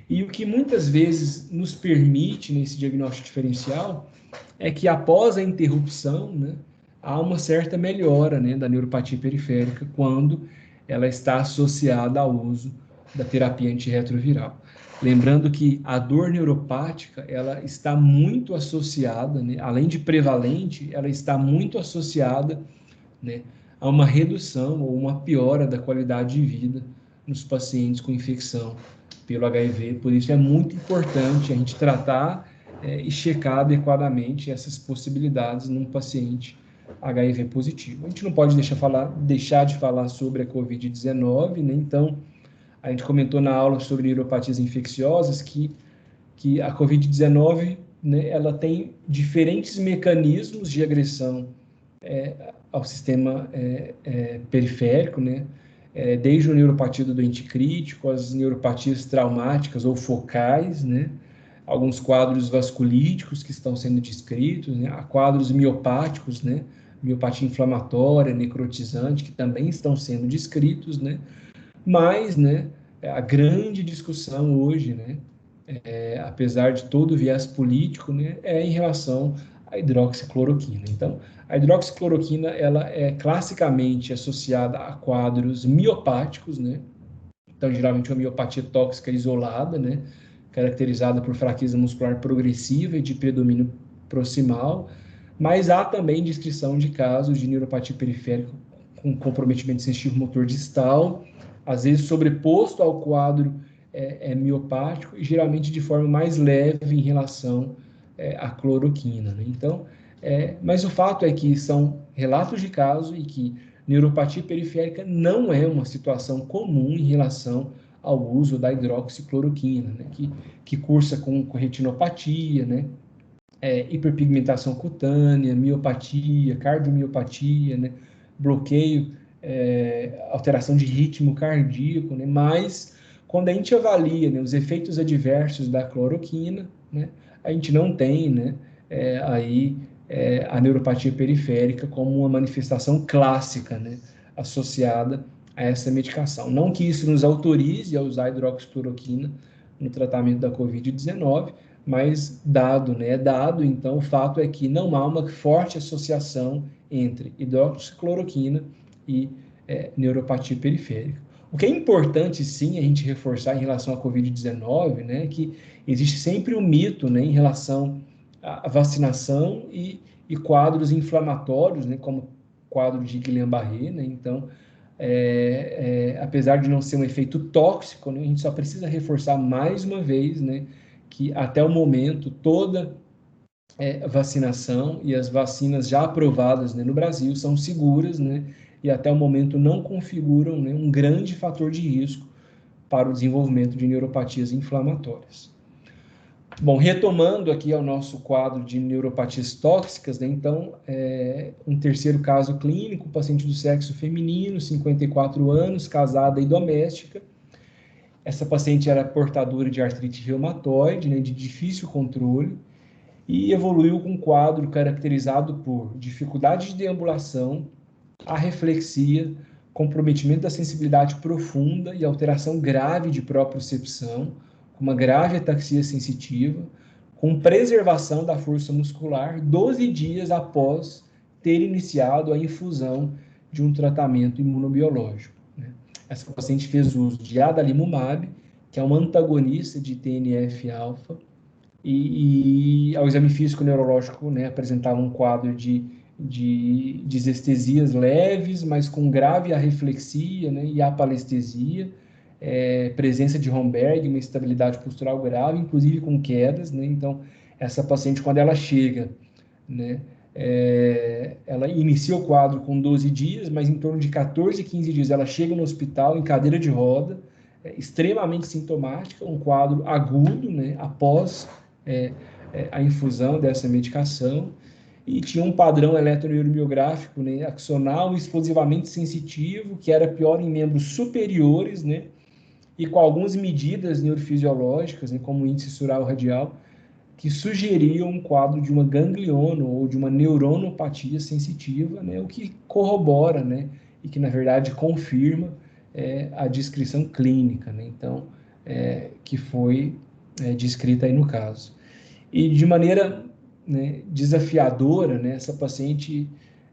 E o que muitas vezes nos permite, nesse diagnóstico diferencial, é que após a interrupção, né, há uma certa melhora, né, da neuropatia periférica quando ela está associada ao uso da terapia antirretroviral. Lembrando que a dor neuropática, ela está muito associada, né, além de prevalente, ela está muito associada, né, a uma redução ou uma piora da qualidade de vida nos pacientes com infecção pelo HIV. Por isso é muito importante a gente tratar e checar adequadamente essas possibilidades num paciente HIV positivo. A gente não pode deixar de falar sobre a COVID-19, né? Então, a gente comentou na aula sobre neuropatias infecciosas que a COVID-19, né, ela tem diferentes mecanismos de agressão ao sistema periférico, né? Desde a neuropatia do doente crítico, as neuropatias traumáticas ou focais, né? Alguns quadros vasculíticos que estão sendo descritos, né? Há quadros miopáticos, né? Miopatia inflamatória, necrotizante, que também estão sendo descritos, né? Mas, né, a grande discussão hoje, né, apesar de todo o viés político, né, é em relação à hidroxicloroquina. Então, a hidroxicloroquina, ela é classicamente associada a quadros miopáticos, né? Então, geralmente uma miopatia tóxica isolada, né, caracterizada por fraqueza muscular progressiva e de predomínio proximal, mas há também descrição de casos de neuropatia periférica com comprometimento sensitivo motor distal, às vezes sobreposto ao quadro miopático e geralmente de forma mais leve em relação à cloroquina, né? Então, mas o fato é que são relatos de caso e que neuropatia periférica não é uma situação comum em relação ao uso da hidroxicloroquina, né? Que cursa com retinopatia, né? Hiperpigmentação cutânea, miopatia, cardiomiopatia, né? Bloqueio, alteração de ritmo cardíaco, né? Mas quando a gente avalia, né, os efeitos adversos da cloroquina, né, a gente não tem, né, a neuropatia periférica como uma manifestação clássica, né, associada a essa medicação. Não que isso nos autorize a usar a hidroxicloroquina no tratamento da COVID-19, mas dado, então, o fato é que não há uma forte associação entre hidroxicloroquina e neuropatia periférica. O que é importante, sim, a gente reforçar em relação à COVID-19, né, que existe sempre um mito, né, em relação à vacinação e quadros inflamatórios, né, como quadro de Guillain-Barré, né, então, apesar de não ser um efeito tóxico, né, a gente só precisa reforçar mais uma vez, né, que até o momento toda vacinação e as vacinas já aprovadas, né, no Brasil são seguras, né, e até o momento não configuram, né, um grande fator de risco para o desenvolvimento de neuropatias inflamatórias. Bom, retomando aqui ao nosso quadro de neuropatias tóxicas, né, então, um terceiro caso clínico, paciente do sexo feminino, 54 anos, casada e doméstica. Essa paciente era portadora de artrite reumatoide, né, de difícil controle, e evoluiu com um quadro caracterizado por dificuldade de deambulação, arreflexia, comprometimento da sensibilidade profunda e alteração grave de propriocepção, com uma grave ataxia sensitiva, com preservação da força muscular 12 dias após ter iniciado a infusão de um tratamento imunobiológico, né? Essa paciente fez uso de adalimumab, que é um antagonista de TNF-alfa, e ao exame físico neurológico, né, apresentava um quadro de disestesias leves, mas com grave arreflexia, né, e apalestesia, presença de Romberg, uma instabilidade postural grave, inclusive com quedas, né? Então, essa paciente, quando ela chega, né, ela inicia o quadro com 12 dias, mas em torno de 14, 15 dias ela chega no hospital em cadeira de roda, extremamente sintomática, um quadro agudo, né, após a infusão dessa medicação, e tinha um padrão eletroneurobiográfico, né, axonal exclusivamente sensitivo, que era pior em membros superiores, né, e com algumas medidas neurofisiológicas, né, como o índice sural radial, que sugeriam um quadro de uma gangliona ou de uma neuronopatia sensitiva, né, o que corrobora, né, e que, na verdade, confirma a descrição clínica, né, então, que foi descrita aí no caso. E de maneira, né, desafiadora, né, essa paciente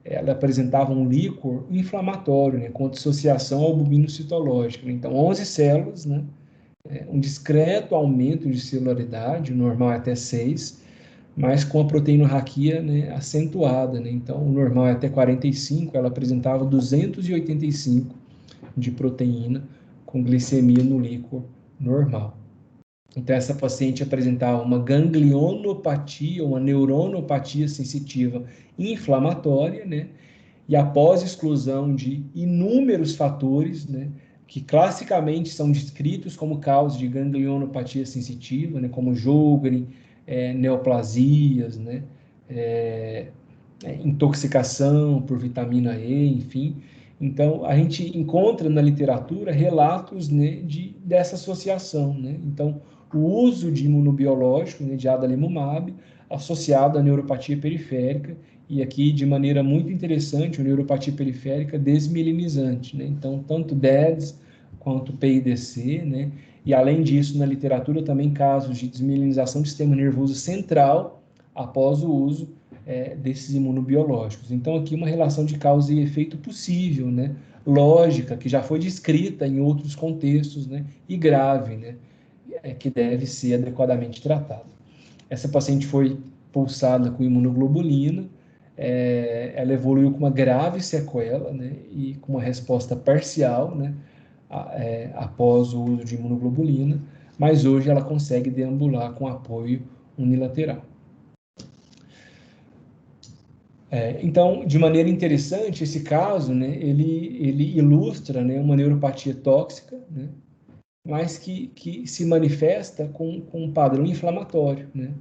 ela apresentava um líquor inflamatório, né, com dissociação albumino-citológica. Então, 11 células, né, um discreto aumento de celularidade, o normal é até 6, mas com a proteinorraquia, né, acentuada. Né? Então, o normal é até 45, ela apresentava 285 de proteína com glicemia no líquor normal. Então, essa paciente apresentava uma ganglionopatia, uma neuronopatia sensitiva inflamatória, né? E após exclusão de inúmeros fatores, né? Que classicamente são descritos como causa de ganglionopatia sensitiva, né? Como Sjögren, neoplasias, né? Intoxicação por vitamina E, enfim. Então, a gente encontra na literatura relatos, né, dessa associação, né? Então, o uso de imunobiológico, né, de adalimumab, associado à neuropatia periférica, e aqui, de maneira muito interessante, a neuropatia periférica desmielinizante, né? Então, tanto DEDS quanto PIDC, né? E, além disso, na literatura também casos de desmielinização do sistema nervoso central após o uso desses imunobiológicos. Então, aqui uma relação de causa e efeito possível, né? Lógica, que já foi descrita em outros contextos, né? E grave, né? Que deve ser adequadamente tratada. Essa paciente foi pulsada com imunoglobulina, ela evoluiu com uma grave sequela, né? E com uma resposta parcial, né? Após o uso de imunoglobulina, mas hoje ela consegue deambular com apoio unilateral. Então, de maneira interessante, esse caso, né, ele ilustra, né, uma neuropatia tóxica, né, mas que se manifesta com um padrão inflamatório, né,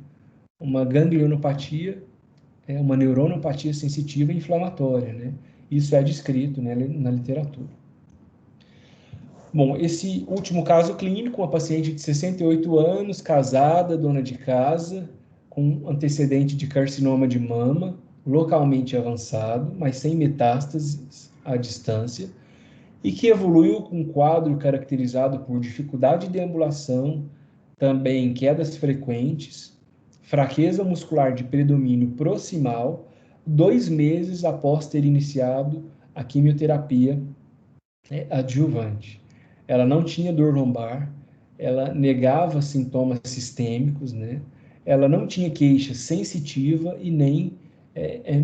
uma ganglionopatia, uma neuronopatia sensitiva e inflamatória, né, isso é descrito, né, na literatura. Bom, esse último caso clínico, uma paciente de 68 anos, casada, dona de casa, com antecedente de carcinoma de mama, localmente avançado, mas sem metástases à distância, e que evoluiu com um quadro caracterizado por dificuldade de deambulação, também quedas frequentes, fraqueza muscular de predomínio proximal, 2 meses após ter iniciado a quimioterapia adjuvante. Ela não tinha dor lombar, ela negava sintomas sistêmicos, né? Ela não tinha queixa sensitiva e nem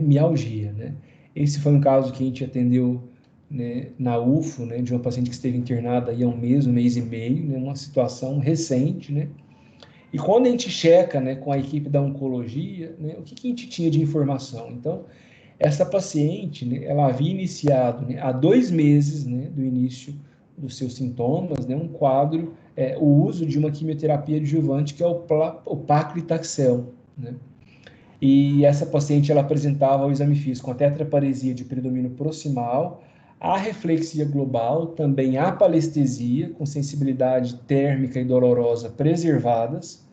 mialgia, né? Esse foi um caso que a gente atendeu, né, na UFO, né, de uma paciente que esteve internada aí há um mês e meio, né, uma situação recente, né? E quando a gente checa, né, com a equipe da oncologia, né, o que a gente tinha de informação? Então, essa paciente, né, ela havia iniciado, né, há 2 meses, né, do início dos seus sintomas, né, um quadro, o uso de uma quimioterapia adjuvante, que é o paclitaxel, né? E essa paciente, ela apresentava ao exame físico a tetraparesia de predomínio proximal, arreflexia global, também apalestesia, com sensibilidade térmica e dolorosa preservadas,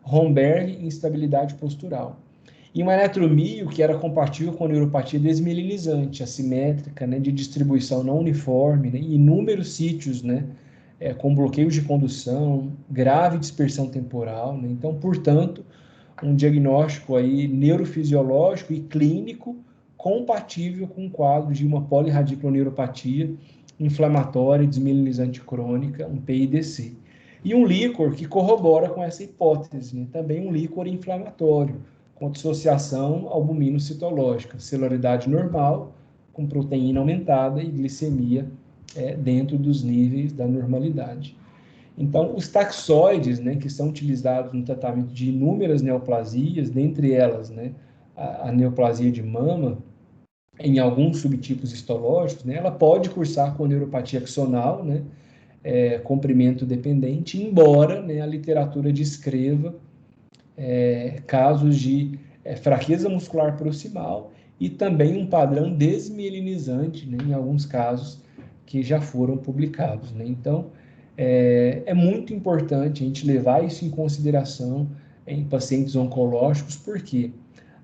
Romberg e instabilidade postural. E uma eletromio que era compatível com a neuropatia desmielinizante, assimétrica, né, de distribuição não uniforme, né, em inúmeros sítios, né, com bloqueios de condução, grave dispersão temporal, né. Então, portanto, um diagnóstico aí neurofisiológico e clínico compatível com o quadro de uma polirradiculoneuropatia inflamatória desmielinizante crônica, um PIDC. E um líquor que corrobora com essa hipótese, né? Também um líquor inflamatório, com dissociação albumino-citológica, celularidade normal, com proteína aumentada e glicemia dentro dos níveis da normalidade. Então, os taxoides, né, que são utilizados no tratamento de inúmeras neoplasias, dentre elas, né, a neoplasia de mama, em alguns subtipos histológicos, né, ela pode cursar com neuropatia axonal, né, comprimento dependente, embora, né, a literatura descreva casos de fraqueza muscular proximal e também um padrão desmielinizante, né, em alguns casos que já foram publicados, né? Então, é muito importante a gente levar isso em consideração em pacientes oncológicos, porque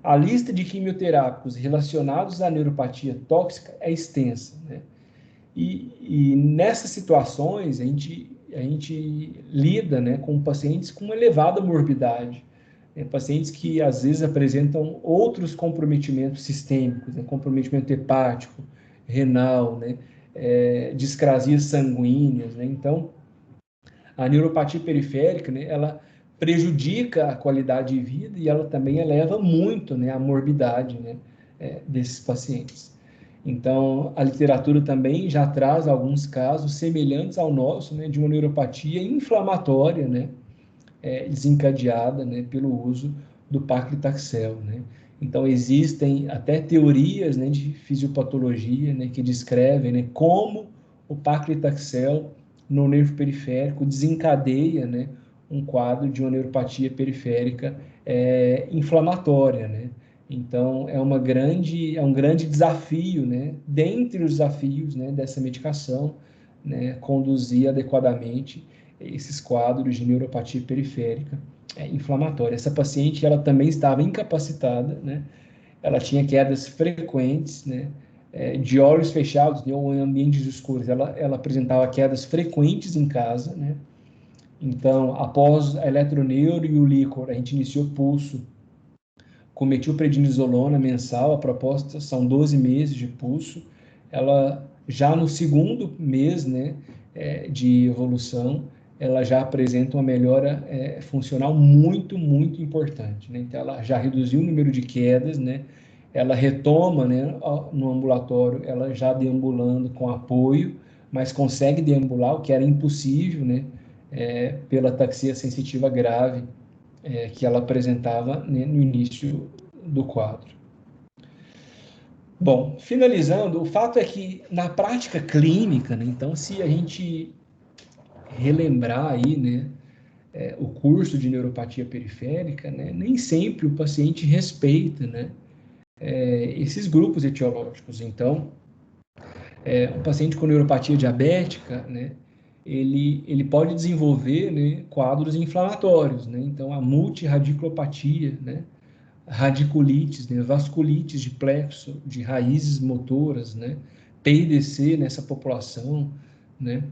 a lista de quimioterápicos relacionados à neuropatia tóxica é extensa, né? E nessas situações, a gente lida, né, com pacientes com elevada morbidade, pacientes que às vezes apresentam outros comprometimentos sistêmicos, né, comprometimento hepático, renal, né, discrasias sanguíneas, né? Então, a neuropatia periférica, né, ela prejudica a qualidade de vida e ela também eleva muito, né, a morbidade, né, desses pacientes. Então, a literatura também já traz alguns casos semelhantes ao nosso, né, de uma neuropatia inflamatória, né, desencadeada, né, pelo uso do paclitaxel, né. Então, existem até teorias, né, de fisiopatologia, né, que descrevem, né, como o paclitaxel no nervo periférico desencadeia, né, um quadro de uma neuropatia periférica inflamatória, né. Então, é um grande desafio, né, dentre os desafios, né, dessa medicação, né, conduzir adequadamente esses quadros de neuropatia periférica inflamatória. Essa paciente, ela também estava incapacitada, né? Ela tinha quedas frequentes, né? De olhos fechados, né, ou em ambientes escuros. Ela apresentava quedas frequentes em casa, né? Então, após a eletroneuro e o líquor, a gente iniciou pulso com metilprednisolona mensal. A proposta são 12 meses de pulso. Ela, já no segundo mês, né, de evolução, ela já apresenta uma melhora funcional muito, muito importante, né? Então, ela já reduziu o número de quedas, né? Ela retoma, né, no ambulatório, ela já deambulando com apoio, mas consegue deambular, o que era impossível, né, pela ataxia sensitiva grave que ela apresentava, né, no início do quadro. Bom, finalizando, o fato é que na prática clínica, né, então, se a gente relembrar aí, né, o curso de neuropatia periférica, né, nem sempre o paciente respeita, né, esses grupos etiológicos. Então, o paciente com neuropatia diabética, né, ele pode desenvolver, né, quadros inflamatórios, né? Então, a multiradiculopatia, né, radiculites, né, vasculites de plexo, de raízes motoras, né, PIDC nessa população, né.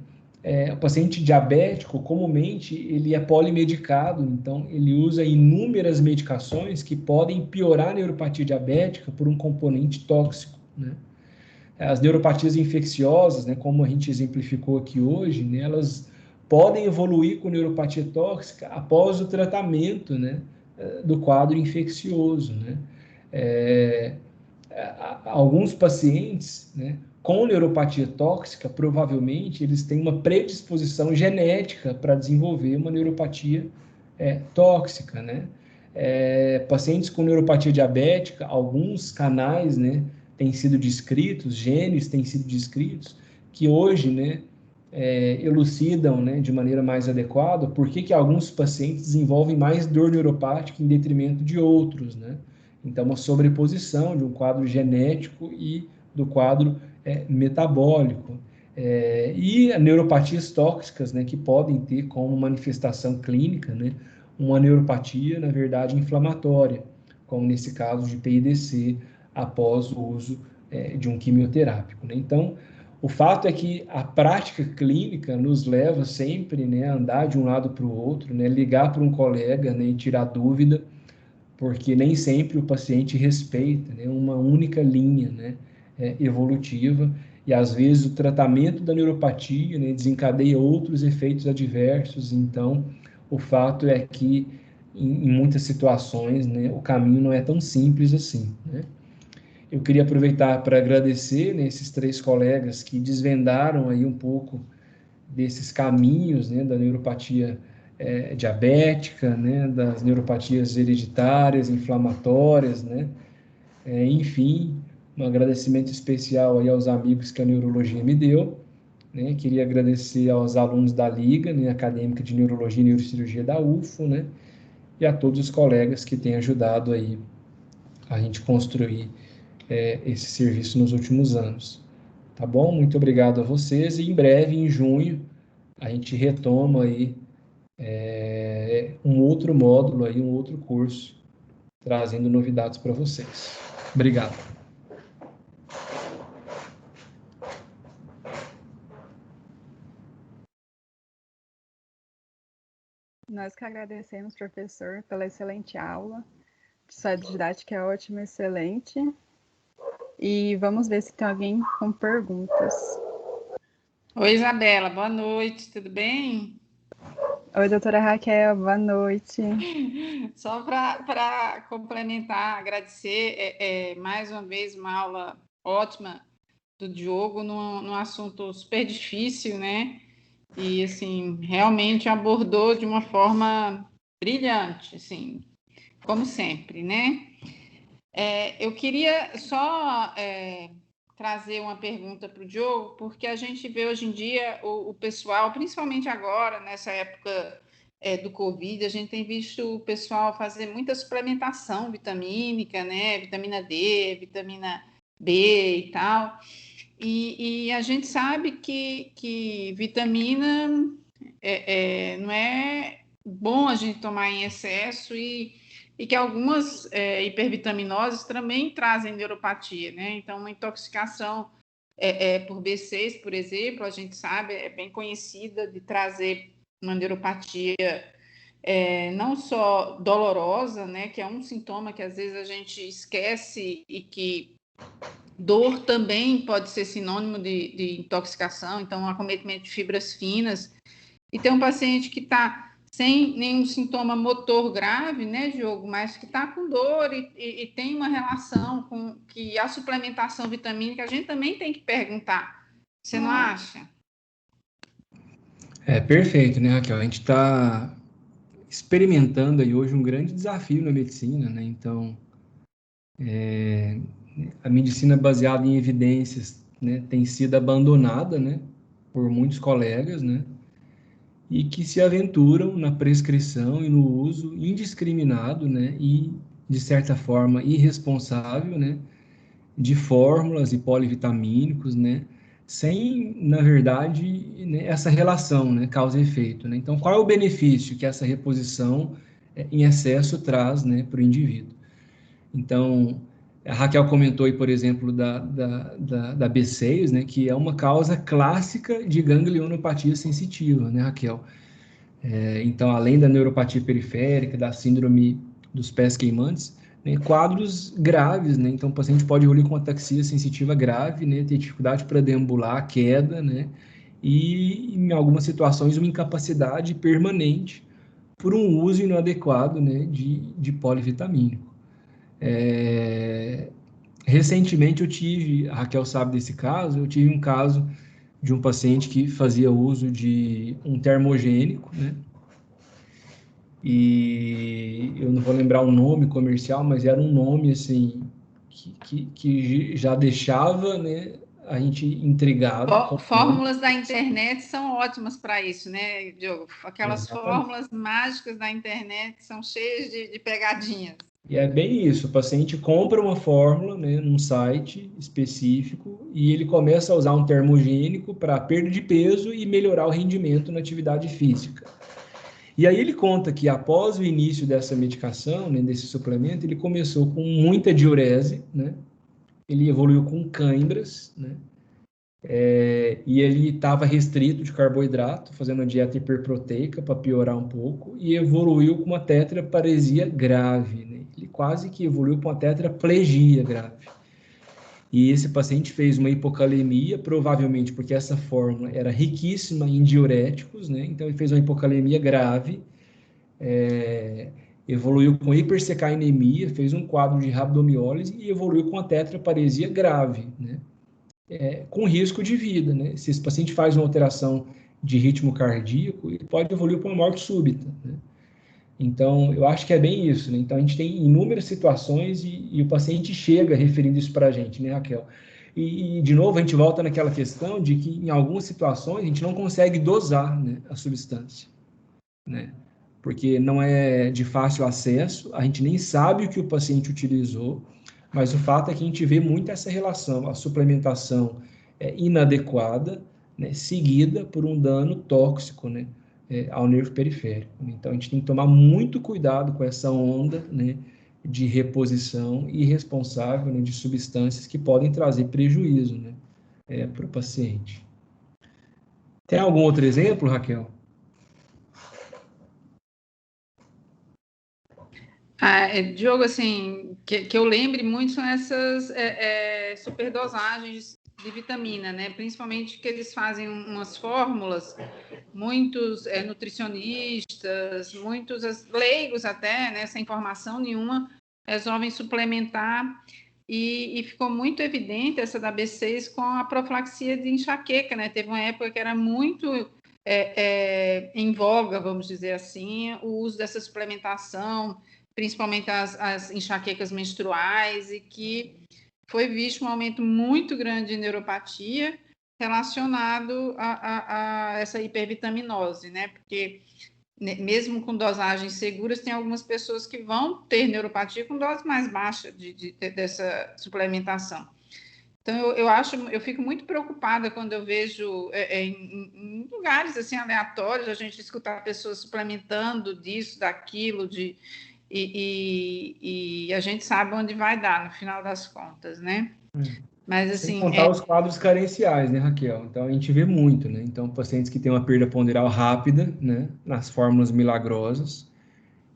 O paciente diabético, comumente, ele é polimedicado, então ele usa inúmeras medicações que podem piorar a neuropatia diabética por um componente tóxico, né. As neuropatias infecciosas, né, como a gente exemplificou aqui hoje, né, elas podem evoluir com neuropatia tóxica após o tratamento, né, do quadro infeccioso, né. Alguns pacientes, né, com neuropatia tóxica, provavelmente eles têm uma predisposição genética para desenvolver uma neuropatia tóxica, né. Pacientes com neuropatia diabética, alguns canais, né, têm sido descritos, genes têm sido descritos, que hoje, né, elucidam, né, de maneira mais adequada por que alguns pacientes desenvolvem mais dor neuropática em detrimento de outros, né? Então, uma sobreposição de um quadro genético e do quadro metabólico. E neuropatias tóxicas, né, que podem ter como manifestação clínica, né, uma neuropatia, na verdade, inflamatória, como nesse caso de PIDC, após o uso de um quimioterápico, né? Então, o fato é que a prática clínica nos leva sempre, né, a andar de um lado para o outro, né, ligar para um colega, né, e tirar dúvida, porque nem sempre o paciente respeita, né, uma única linha, né, evolutiva, e às vezes o tratamento da neuropatia, né, desencadeia outros efeitos adversos. Então, o fato é que, em muitas situações, né, o caminho não é tão simples assim, né? Eu queria aproveitar para agradecer, né, esses 3 colegas que desvendaram aí um pouco desses caminhos, né, da neuropatia diabética, né, das neuropatias hereditárias, inflamatórias, né, enfim, um agradecimento especial aí aos amigos que a neurologia me deu, né, queria agradecer aos alunos da Liga, né, Acadêmica de Neurologia e Neurocirurgia da UFO, né, e a todos os colegas que têm ajudado aí a gente construir esse serviço nos últimos anos. Tá bom? Muito obrigado a vocês e em breve, em junho, a gente retoma aí um outro módulo, aí, um outro curso, trazendo novidades para vocês. Obrigado. Nós que agradecemos, professor, pela excelente aula. Sua didática é ótima, excelente. E vamos ver se tem alguém com perguntas. Oi, Isabela, boa noite, tudo bem? Oi, doutora Raquel, boa noite. Só para complementar, agradecer mais uma vez uma aula ótima do Diogo num assunto super difícil, né? E, assim, realmente abordou de uma forma brilhante, assim, como sempre, né? Eu queria só trazer uma pergunta para o Diogo, porque a gente vê hoje em dia o pessoal, principalmente agora, nessa época do Covid, a gente tem visto o pessoal fazer muita suplementação vitamínica, né? Vitamina D, vitamina B e tal. E a gente sabe que vitamina não é bom a gente tomar em excesso e que algumas hipervitaminoses também trazem neuropatia, né? Então, uma intoxicação por B6, por exemplo, a gente sabe, é bem conhecida de trazer uma neuropatia não só dolorosa, né? Que é um sintoma que às vezes a gente esquece e que dor também pode ser sinônimo de intoxicação, então acometimento de fibras finas. E tem um paciente que está sem nenhum sintoma motor grave, né, Diogo, mas que está com dor e tem uma relação com que a suplementação vitamínica a gente também tem que perguntar. Você não acha? Perfeito, né, Raquel? A gente está experimentando aí hoje um grande desafio na medicina, né? Então, a medicina baseada em evidências, né, tem sido abandonada, né, por muitos colegas, né, e que se aventuram na prescrição e no uso indiscriminado, né, e de certa forma irresponsável, né, de fórmulas e polivitamínicos, né, sem, na verdade, né, essa relação, né, causa e efeito, né? Então, qual é o benefício que essa reposição em excesso traz, né, para o indivíduo? Então, a Raquel comentou aí, por exemplo, da B6, né, que é uma causa clássica de ganglionopatia sensitiva, né, Raquel? Então, além da neuropatia periférica, da síndrome dos pés queimantes, né, quadros graves, né? Então, o paciente pode evoluir com ataxia sensitiva grave, né, ter dificuldade para deambular, queda, né, e, em algumas situações, uma incapacidade permanente por um uso inadequado, né, de polivitamínico. Recentemente a Raquel sabe desse caso, eu tive um caso de um paciente que fazia uso de um termogênico, né? E eu não vou lembrar o nome comercial, mas era um nome assim que já deixava, né, a gente intrigado. Fórmulas da internet são ótimas para isso, né, Diogo? Aquelas Exatamente. fórmulas mágicas da internet são cheias de pegadinhas. E é bem isso, o paciente compra uma fórmula, né, num site específico e ele começa a usar um termogênico para perda de peso e melhorar o rendimento na atividade física. E aí ele conta que após o início dessa medicação, né, desse suplemento, ele começou com muita diurese, né, ele evoluiu com cãibras, né, e ele estava restrito de carboidrato, fazendo uma dieta hiperproteica para piorar um pouco, e evoluiu com uma tetraparesia grave, né? Ele quase que evoluiu com uma tetraplegia grave. e esse paciente fez uma hipocalemia, provavelmente porque essa fórmula era riquíssima em diuréticos, né? Então ele fez uma hipocalemia grave, evoluiu com hipersecainemia, fez um quadro de rabdomiólise e evoluiu com a tetraparesia grave, né? Com risco de vida, né? Se esse paciente faz uma alteração de ritmo cardíaco, ele pode evoluir para uma morte súbita, né? Então, eu acho que é bem isso, né? Então, a gente tem inúmeras situações e o paciente chega referindo isso para a gente, né, Raquel? De novo, a gente volta naquela questão de que, em algumas situações, a gente não consegue dosar, né, a substância, né? Porque não é de fácil acesso, a gente nem sabe o que o paciente utilizou, mas o fato é que a gente vê muito essa relação, a suplementação inadequada, né, seguida por um dano tóxico, né, ao nervo periférico. Então, a gente tem que tomar muito cuidado com essa onda, né, de reposição irresponsável, né, de substâncias que podem trazer prejuízo, né, para o paciente. Tem algum outro exemplo, Raquel? Diogo, assim, que eu lembre muito são essas superdosagens de vitamina, né? Principalmente que eles fazem umas fórmulas, muitos nutricionistas, muitos leigos até, né, sem informação nenhuma, resolvem suplementar e ficou muito evidente essa da B6 com a profilaxia de enxaqueca, né? Teve uma época que era muito em voga, vamos dizer assim, o uso dessa suplementação, principalmente as enxaquecas menstruais, e que foi visto um aumento muito grande de neuropatia relacionado a essa hipervitaminose, né? Porque mesmo com dosagens seguras, tem algumas pessoas que vão ter neuropatia com dose mais baixa dessa suplementação. Então, eu fico muito preocupada quando eu vejo em lugares assim aleatórios a gente escutar pessoas suplementando disso, daquilo, e a gente sabe onde vai dar no final das contas, né? Mas assim, sem contar os quadros carenciais, né, Raquel? Então a gente vê muito, né? Então pacientes que têm uma perda ponderal rápida, né, nas fórmulas milagrosas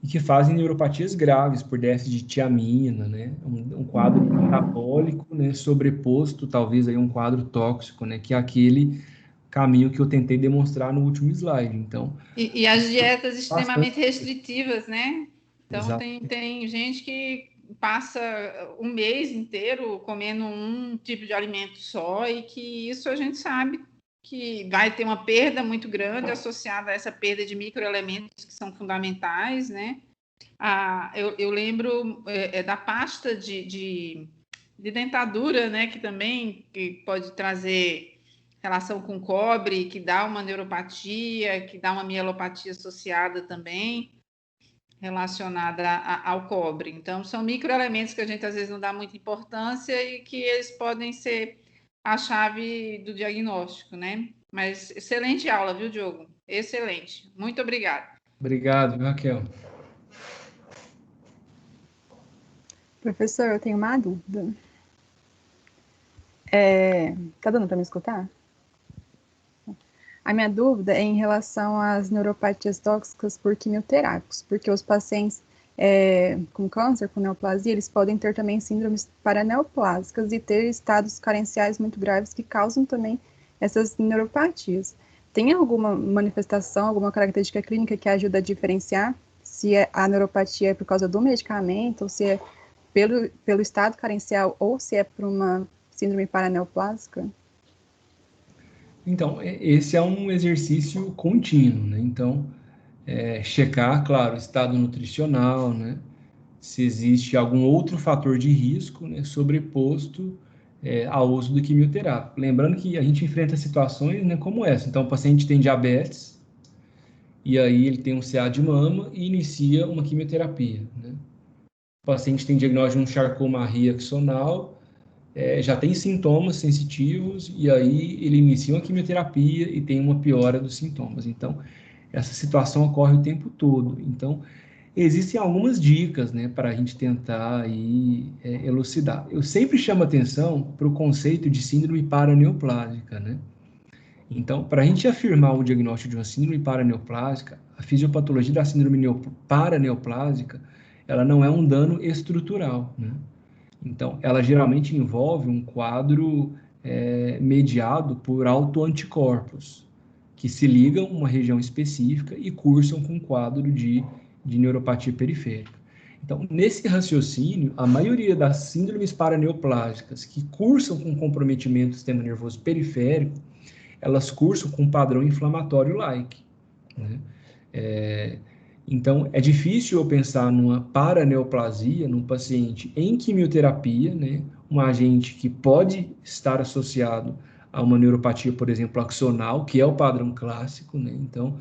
e que fazem neuropatias graves por déficit de tiamina, né? Um quadro metabólico, né, sobreposto talvez aí um quadro tóxico, né, que é aquele caminho que eu tentei demonstrar no último slide. Então, e as dietas extremamente restritivas, né? Então tem gente que passa um mês inteiro comendo um tipo de alimento só, e que isso a gente sabe que vai ter uma perda muito grande associada a essa perda de microelementos que são fundamentais, né? Eu lembro da pasta de dentadura, né? Que também pode trazer relação com cobre, que dá uma neuropatia, que dá uma mielopatia associada também, relacionada ao cobre. Então, são microelementos que a gente às vezes não dá muita importância e que eles podem ser a chave do diagnóstico, né? Mas excelente aula, viu, Diogo? Excelente. Muito obrigada. Obrigado, Raquel. Professor, eu tenho uma dúvida. Tá dando para me escutar? A minha dúvida é em relação às neuropatias tóxicas por quimioterápicos, porque os pacientes com câncer, com neoplasia, eles podem ter também síndromes paraneoplásicas e ter estados carenciais muito graves que causam também essas neuropatias. Tem alguma manifestação, alguma característica clínica que ajuda a diferenciar se a neuropatia é por causa do medicamento, ou se é pelo estado carencial, ou se é por uma síndrome paraneoplásica? Então, esse é um exercício contínuo, né? Então, checar, claro, o estado nutricional, né? Se existe algum outro fator de risco, né, sobreposto ao uso do quimioterápico. Lembrando que a gente enfrenta situações, né, como essa. Então, o paciente tem diabetes, e aí ele tem um CA de mama e inicia uma quimioterapia, né? O paciente tem diagnóstico de um sarcoma axonal, já tem sintomas sensitivos, e aí ele inicia uma quimioterapia e tem uma piora dos sintomas. Então, essa situação ocorre o tempo todo. Então, existem algumas dicas, né, para a gente tentar aí, elucidar. Eu sempre chamo atenção para o conceito de síndrome paraneoplásica, né? Então, para a gente afirmar o diagnóstico de uma síndrome paraneoplásica, a fisiopatologia da síndrome paraneoplásica, ela não é um dano estrutural, né? Então, ela geralmente envolve um quadro mediado por autoanticorpos, que se ligam a uma região específica e cursam com um quadro de neuropatia periférica. Então, nesse raciocínio, a maioria das síndromes paraneoplásicas que cursam com comprometimento do sistema nervoso periférico, elas cursam com um padrão inflamatório-like, né? Então, é difícil eu pensar numa paraneoplasia, num paciente em quimioterapia, né? Um agente que pode estar associado a uma neuropatia, por exemplo, axonal, que é o padrão clássico, né? Então,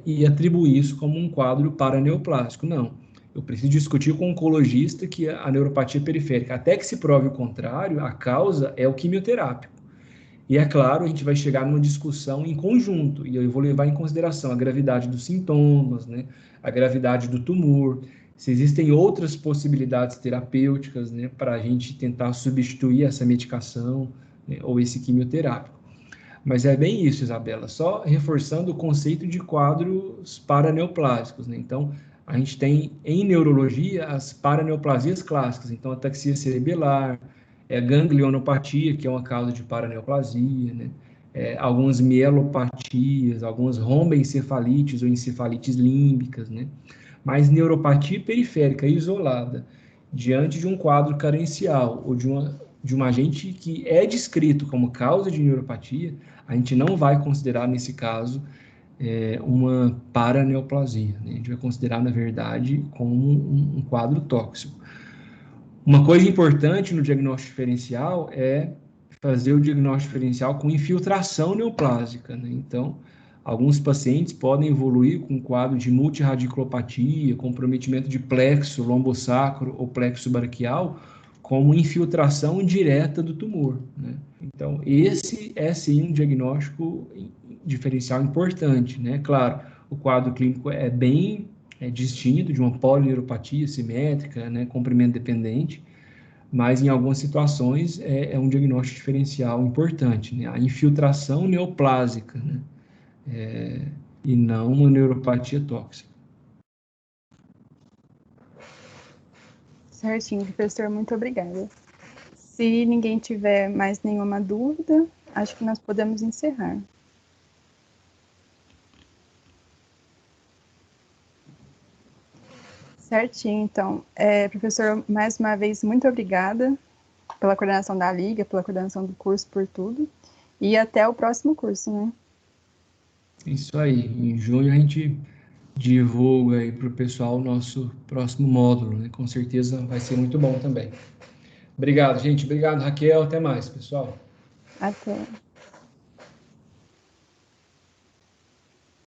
e atribuir isso como um quadro paraneoplásico. Não. Eu preciso discutir com o oncologista que a neuropatia periférica, até que se prove o contrário, a causa é o quimioterápico. E é claro, a gente vai chegar numa discussão em conjunto, e eu vou levar em consideração a gravidade dos sintomas, né, a gravidade do tumor, se existem outras possibilidades terapêuticas, né, para a gente tentar substituir essa medicação, né, ou esse quimioterápico. Mas é bem isso, Isabela, só reforçando o conceito de quadros paraneoplásicos, né? Então, a gente tem em neurologia as paraneoplasias clássicas, então ataxia cerebelar, ganglionopatia, que é uma causa de paraneoplasia, né? Algumas mielopatias, algumas romboencefalites ou encefalites límbicas, né? Mas neuropatia periférica isolada, diante de um quadro carencial ou de um agente que é descrito como causa de neuropatia, a gente não vai considerar, nesse caso, uma paraneoplasia, né? A gente vai considerar, na verdade, como um quadro tóxico. Uma coisa importante no diagnóstico diferencial é fazer o diagnóstico diferencial com infiltração neoplásica, né? Então, alguns pacientes podem evoluir com um quadro de multiradiculopatia, comprometimento de plexo lombosacro ou plexo braquial, como infiltração direta do tumor, né? Então, esse é sim um diagnóstico diferencial importante, né? Claro, o quadro clínico é bem distinto de uma polineuropatia simétrica, né, comprimento dependente, mas em algumas situações é um diagnóstico diferencial importante, né? A infiltração neoplásica, né? E não uma neuropatia tóxica. Certinho, professor, muito obrigada. Se ninguém tiver mais nenhuma dúvida, acho que nós podemos encerrar. Certinho, então. Professor, mais uma vez, muito obrigada pela coordenação da Liga, pela coordenação do curso, por tudo. E até o próximo curso, né? Isso aí. Em junho a gente divulga aí para o pessoal o nosso próximo módulo, né? Com certeza vai ser muito bom também. Obrigado, gente. Obrigado, Raquel. Até mais, pessoal. Até.